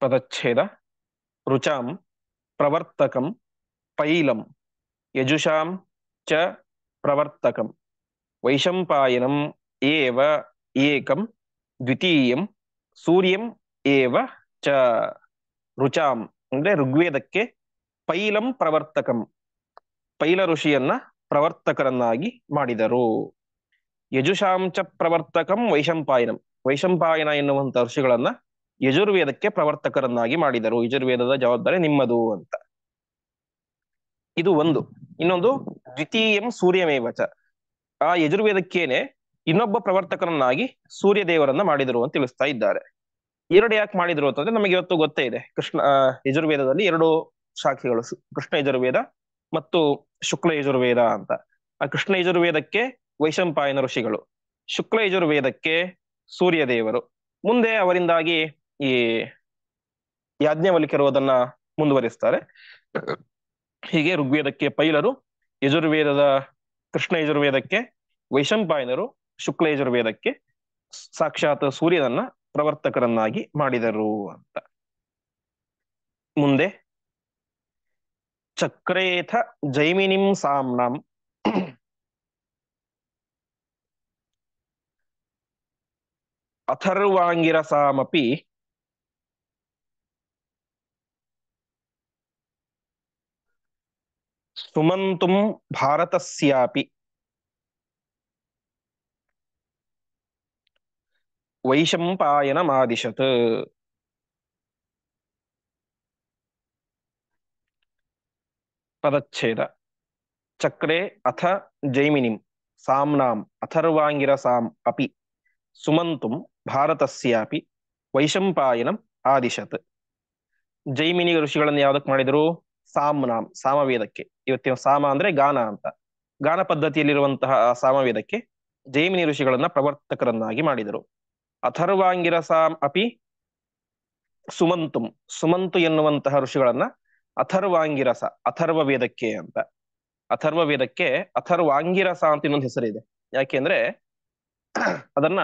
ಪದಚ್ಛೇದ. ರುಚಾಂ ಪ್ರವರ್ತಕಂ ಪೈಲಂ ಯಜುಷಾಂ ಚ ಪ್ರವರ್ತಕಂ ವೈಶಂಪಾಯನಂ ಏವ ಏಕಂ ದ್ವಿತೀಯಂ ಸೂರ್ಯಂ ಏವ ಚ. ರುಚಾಂ ಅಂದ್ರೆ ಋಗ್ವೇದಕ್ಕೆ ಪೈಲಂ ಪ್ರವರ್ತಕಂ, ಪೈಲ ಋಷಿಯನ್ನ ಪ್ರವರ್ತಕರನ್ನಾಗಿ ಮಾಡಿದರು. ಯಜುಷಾಂಚ ಪ್ರವರ್ತಕಂ ವೈಶಂಪಾಯನಂ, ವೈಶಂಪಾಯನ ಎನ್ನುವಂತ ಋಷಿಗಳನ್ನ ಯಜುರ್ವೇದಕ್ಕೆ ಪ್ರವರ್ತಕರನ್ನಾಗಿ ಮಾಡಿದರು, ಯಜುರ್ವೇದದ ಜವಾಬ್ದಾರಿ ನಿಮ್ಮದು ಅಂತ. ಇದು ಒಂದು. ಇನ್ನೊಂದು ದ್ವಿತೀಯಂ ಸೂರ್ಯಮೇವಚ, ಆ ಯಜುರ್ವೇದಕ್ಕೇನೆ ಇನ್ನೊಬ್ಬ ಪ್ರವರ್ತಕರನ್ನಾಗಿ ಸೂರ್ಯ ದೇವರನ್ನ ಮಾಡಿದರು ಅಂತ ತಿಳಿಸ್ತಾ ಇದ್ದಾರೆ. ಎರಡು ಯಾಕೆ ಮಾಡಿದ್ರು ಅಂತಂದ್ರೆ ನಮಗೆ ಇವತ್ತು ಗೊತ್ತೇ ಇದೆ, ಕೃಷ್ಣ ಯಜುರ್ವೇದದಲ್ಲಿ 2 ಶಾಖೆಗಳು, ಕೃಷ್ಣ ಯಜುರ್ವೇದ ಮತ್ತು ಶುಕ್ಲ ಯಜುರ್ವೇದ ಅಂತ. ಆ ಕೃಷ್ಣ ಯಜುರ್ವೇದಕ್ಕೆ ವೈಶಂಪಾಯನ ಋಷಿಗಳು, ಶುಕ್ಲ ಯಜುರ್ವೇದಕ್ಕೆ ಸೂರ್ಯ ದೇವರು. ಮುಂದೆ ಅವರಿಂದಾಗಿ ಈ ಯಾಜ್ಞವಲ್ಕ್ಯರು ಅದನ್ನ ಮುಂದುವರಿಸ್ತಾರೆ. ಹೀಗೆ ಋಗ್ವೇದಕ್ಕೆ ಪೈಲರು, ಯಜುರ್ವೇದದ ಕೃಷ್ಣ ಯಜುರ್ವೇದಕ್ಕೆ ವೈಶಂಪಾಯನರು, ಶುಕ್ಲ ಯಜುರ್ವೇದಕ್ಕೆ ಸಾಕ್ಷಾತ್ ಸೂರ್ಯನನ್ನ ಪ್ರವರ್ತಕರನ್ನಾಗಿ ಮಾಡಿದರು ಅಂತ. ಮುಂದೆ ಚಕ್ರೇಥ ಜೈಮಿನಿಂ ಸಾಮ್ನಾಂ ಅಥರ್ವಾಂಗಿರಸಾಮಪಿ ಸುಮಂತುಂ ಭಾರತಸ್ಯಾಪಿ ವೈಶಂಪಾಯನಮಾದಿಶತ್. ಪದಚ್ಛೇದ. ಚಕ್ರೆ ಅಥ ಜೈಮಿನಿಂ ಸಾಮ್ನಾಂ ಅಥರ್ವಾಂಗಿರಸಾಂ ಅಪಿ ಸುಮಂತುಂ ಭಾರತಸ್ಯಾಪಿ ವೈಶಂಪಾಯನಂ ಆದಿಶತ್. ಜೈಮಿನಿ ಋಷಿಗಳನ್ನು ಯಾವ್ದಕ್ ಮಾಡಿದ್ರು? ಸಾಮ್ನಾಂ, ಸಾಮವೇದಕ್ಕೆ. ಇವತ್ತಿನ ಸಾಮ ಅಂದ್ರೆ ಗಾನ ಅಂತ, ಗಾನ ಪದ್ಧತಿಯಲ್ಲಿರುವಂತಹ ಸಾಮವೇದಕ್ಕೆ ಜೈಮಿನಿ ಋಷಿಗಳನ್ನ ಪ್ರವರ್ತಕರನ್ನಾಗಿ ಮಾಡಿದರು. ಅಥರ್ವಾಂಗಿರಸಾಂ ಅಪಿ ಸುಮಂತುಂ, ಸುಮಂತು ಎನ್ನುವಂತಹ ಋಷಿಗಳನ್ನ ಅಥರ್ವಾಂಗಿರಸ, ಅಥರ್ವ ವೇದಕ್ಕೆ ಅಂತ. ಅಥರ್ವ ವೇದಕ್ಕೆ ಅಥರ್ವಾಂಗಿರಸ ಅಂತ ಇನ್ನೊಂದು ಹೆಸರಿದೆ. ಯಾಕೆಂದ್ರೆ ಅದನ್ನ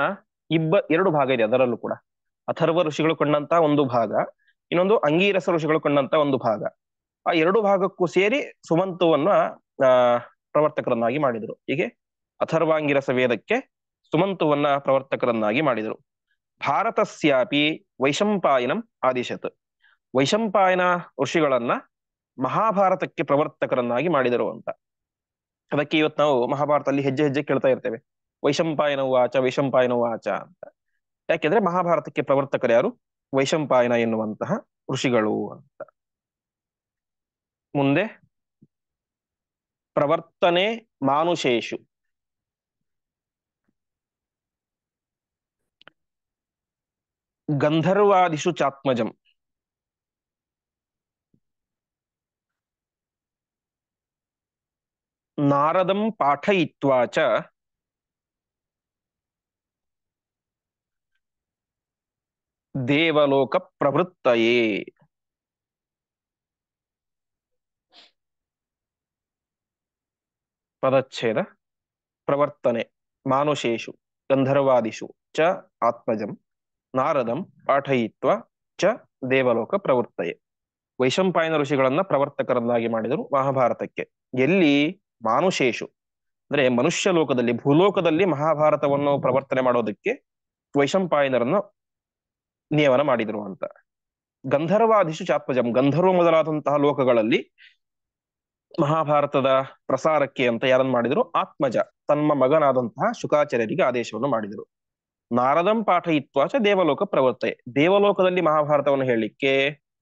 ಎರಡು ಭಾಗ ಇದೆ ಅದರಲ್ಲೂ ಕೂಡ. ಅಥರ್ವ ಋಷಿಗಳು ಕೊಂಡಂತ ಒಂದು ಭಾಗ, ಇನ್ನೊಂದು ಅಂಗೀರಸ ಋಷಿಗಳು ಕೊಂಡಂತ ಒಂದು ಭಾಗ. ಆ ಎರಡು ಭಾಗಕ್ಕೂ ಸೇರಿ ಸುಮಂತುವನ್ನ ಆ ಪ್ರವರ್ತಕರನ್ನಾಗಿ ಮಾಡಿದರು. ಹೀಗೆ ಅಥರ್ವಾಂಗಿರಸ ವೇದಕ್ಕೆ ಸುಮಂತುವನ್ನ ಪ್ರವರ್ತಕರನ್ನಾಗಿ ಮಾಡಿದರು. ಭಾರತಸ್ಯಾಪಿ ವೈಶಂಪಾಯನಂ ಆದಿಶತ್. ವೈಶಂಪಾಯನ ಋಷಿಗಳನ್ನ ಮಹಾಭಾರತಕ್ಕೆ ಪ್ರವರ್ತಕರನ್ನಾಗಿ ಮಾಡಿದರು ಅಂತ. ಅದಕ್ಕೆ ಇವತ್ತು ನಾವು ಮಹಾಭಾರತದಲ್ಲಿ ಹೆಜ್ಜೆ ಹೆಜ್ಜೆ ಕೇಳ್ತಾ ಇರ್ತೇವೆ, ವೈಶಂಪಾಯನ ವಾಚ ವೈಶಂಪಾಯನ ವಾಚ ಅಂತ. ಯಾಕೆಂದ್ರೆ ಮಹಾಭಾರತಕ್ಕೆ ಪ್ರವರ್ತಕರು ಯಾರು? ವೈಶಂಪಾಯನ ಎನ್ನುವಂತಹ ಋಷಿಗಳು ಅಂತ. ಮುಂದೆ ಪ್ರವರ್ತನೆ ಮಾನುಷೇಷು. ಗಂಧರ್ವಾದಿಷು ಚಾತ್ಮಜಂ. ನಾರದಂ ಪಾಠಯಿತ್ವಾ ಚ ದೇವಲೋಕ ಪ್ರವೃತ್ತಯೇ. ಪದಚ್ಛೇದ. ಪ್ರವರ್ತನೆ ಮಾನುಷೇಷು ಗಂಧರ್ವಾದಿಷು ಚ ಆತ್ಮಜಂ ನಾರದಂ ಪಾಠಯಿತ್ವ ಚ ದೇವಲೋಕ ಪ್ರವೃತ್ತಯೇ. ವೈಶಂಪಾಯನ ಋಷಿಗಳನ್ನ ಪ್ರವರ್ತಕರನ್ನಾಗಿ ಮಾಡಿದರು ಮಹಾಭಾರತಕ್ಕೆ. ಎಲ್ಲಿ? ಮಾನುಷೇಷು ಅಂದ್ರೆ ಮನುಷ್ಯ ಲೋಕದಲ್ಲಿ, ಭೂಲೋಕದಲ್ಲಿ ಮಹಾಭಾರತವನ್ನು ಪ್ರವರ್ತನೆ ಮಾಡೋದಕ್ಕೆ ವೈಶಂಪಾಯನರನ್ನು ನಿಯಮನ ಮಾಡಿದರು ಅಂತ. ಗಂಧರ್ವಾದಿಷು ಚಾತ್ಮಜಂ, ಗಂಧರ್ವ ಮೊದಲಾದಂತಹ ಲೋಕಗಳಲ್ಲಿ ಮಹಾಭಾರತದ ಪ್ರಸಾರಕ್ಕೆ ಅಂತ ಯಾರನ್ನು ಮಾಡಿದರು? ಆತ್ಮಜ, ತನ್ನ ಮಗನಾದಂತಹ ಶುಕಾಚಾರ್ಯರಿಗೆ ಆದೇಶವನ್ನು ಮಾಡಿದರು. ನಾರದಂ ಪಾಠಯಿತ್ವಾ ಚ ದೇವಲೋಕ ಪ್ರವರ್ತಯೇ. ದೇವಲೋಕದಲ್ಲಿ ಮಹಾಭಾರತವನ್ನು ಹೇಳಲಿಕ್ಕೆ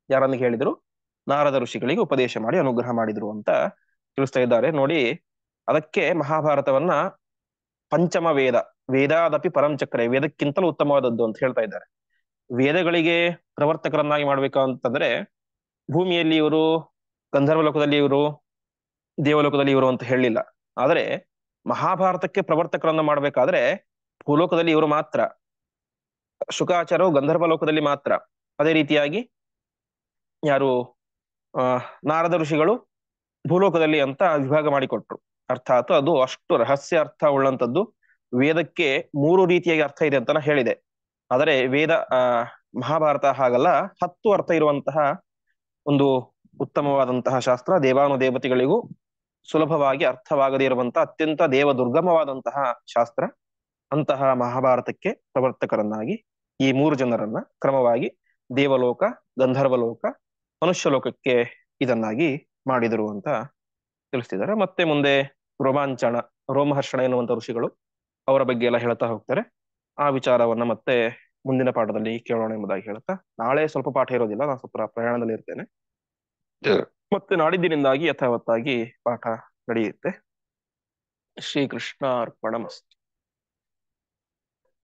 ಯಾರನ್ನು ಹೇಳಿದರು? ನಾರದ ಋಷಿಗಳಿಗೆ ಉಪದೇಶ ಮಾಡಿ ಅನುಗ್ರಹ ಮಾಡಿದರು ಅಂತ ತಿಳಿಸ್ತಾ ಇದ್ದಾರೆ ನೋಡಿ. ಅದಕ್ಕೆ ಮಹಾಭಾರತವನ್ನ ಪಂಚಮ ವೇದ, ವೇದಾದಪಿ ಪರಂಚಕ್ರೆ, ವೇದಕ್ಕಿಂತಲೂ ಉತ್ತಮವಾದದ್ದು ಅಂತ ಹೇಳ್ತಾ ಇದ್ದಾರೆ. ವೇದಗಳಿಗೆ ಪ್ರವರ್ತಕರನ್ನಾಗಿ ಮಾಡ್ಬೇಕಂತಂದ್ರೆ ಭೂಮಿಯಲ್ಲಿ ಇವರು, ಗಂಧರ್ವ ಲೋಕದಲ್ಲಿ ಇವರು, ದೇವಲೋಕದಲ್ಲಿ ಇವರು ಅಂತ ಹೇಳಲಿಲ್ಲ. ಆದರೆ ಮಹಾಭಾರತಕ್ಕೆ ಪ್ರವರ್ತಕರನ್ನ ಮಾಡ್ಬೇಕಾದ್ರೆ ಭೂಲೋಕದಲ್ಲಿ ಇವರು ಮಾತ್ರ, ಶುಕಾಚಾರ್ಯರು ಗಂಧರ್ವ ಲೋಕದಲ್ಲಿ ಮಾತ್ರ. ಅದೇ ರೀತಿಯಾಗಿ ಯಾರು ನಾರದ ಋಷಿಗಳು ಭೂಲೋಕದಲ್ಲಿ ಅಂತ ವಿಭಾಗ ಮಾಡಿಕೊಟ್ರು. ಅರ್ಥಾತ್ ಅದು ಅಷ್ಟು ರಹಸ್ಯ ಅರ್ಥ ಉಳ್ಳಂತದ್ದು. ವೇದಕ್ಕೆ 3 ರೀತಿಯಾಗಿ ಅರ್ಥ ಇದೆ ಅಂತ ಹೇಳಿದೆ. ಆದರೆ ವೇದ ಮಹಾಭಾರತ ಹಾಗಲ್ಲ, 10 ಅರ್ಥ ಇರುವಂತಹ ಒಂದು ಉತ್ತಮವಾದಂತಹ ಶಾಸ್ತ್ರ. ದೇವಾನುದೇವತೆಗಳಿಗೂ ಸುಲಭವಾಗಿ ಅರ್ಥವಾಗದೇ ಇರುವಂತಹ ಅತ್ಯಂತ ದೇವ ದುರ್ಗಮವಾದಂತಹ ಶಾಸ್ತ್ರ. ಅಂತಹ ಮಹಾಭಾರತಕ್ಕೆ ಪ್ರವರ್ತಕರನ್ನಾಗಿ ಈ 3 ಜನರನ್ನ ಕ್ರಮವಾಗಿ ದೇವಲೋಕ, ಗಂಧರ್ವಲೋಕ, ಮನುಷ್ಯ ಲೋಕಕ್ಕೆ ಇದನ್ನಾಗಿ ಮಾಡಿದರು ಅಂತ ತಿಳಿಸ್ತಿದ್ದಾರೆ. ಮತ್ತೆ ಮುಂದೆ ರೋಮಾಂಚನ, ರೋಮಹರ್ಷಣ ಎನ್ನುವಂತ ಋಷಿಗಳು, ಅವರ ಬಗ್ಗೆ ಎಲ್ಲ ಹೇಳ್ತಾ ಹೋಗ್ತಾರೆ. ಆ ವಿಚಾರವನ್ನ ಮತ್ತೆ ಮುಂದಿನ ಪಾಠದಲ್ಲಿ ಕೇಳೋಣ ಎಂಬುದಾಗಿ ಹೇಳ್ತಾ, ನಾಳೆ ಸ್ವಲ್ಪ ಪಾಠ ಇರೋದಿಲ್ಲ, ನಾನು ಸ್ವಲ್ಪ ಪ್ರಯಾಣದಲ್ಲಿ ಇರ್ತೇನೆ. ಮತ್ತೆ ನಾಡಿದ್ದಿನಿಂದಾಗಿ ಯಥಾವತ್ತಾಗಿ ಪಾಠ ನಡೆಯುತ್ತೆ. ಶ್ರೀಕೃಷ್ಣ ಅರ್ಪಣಮಸ್ತು.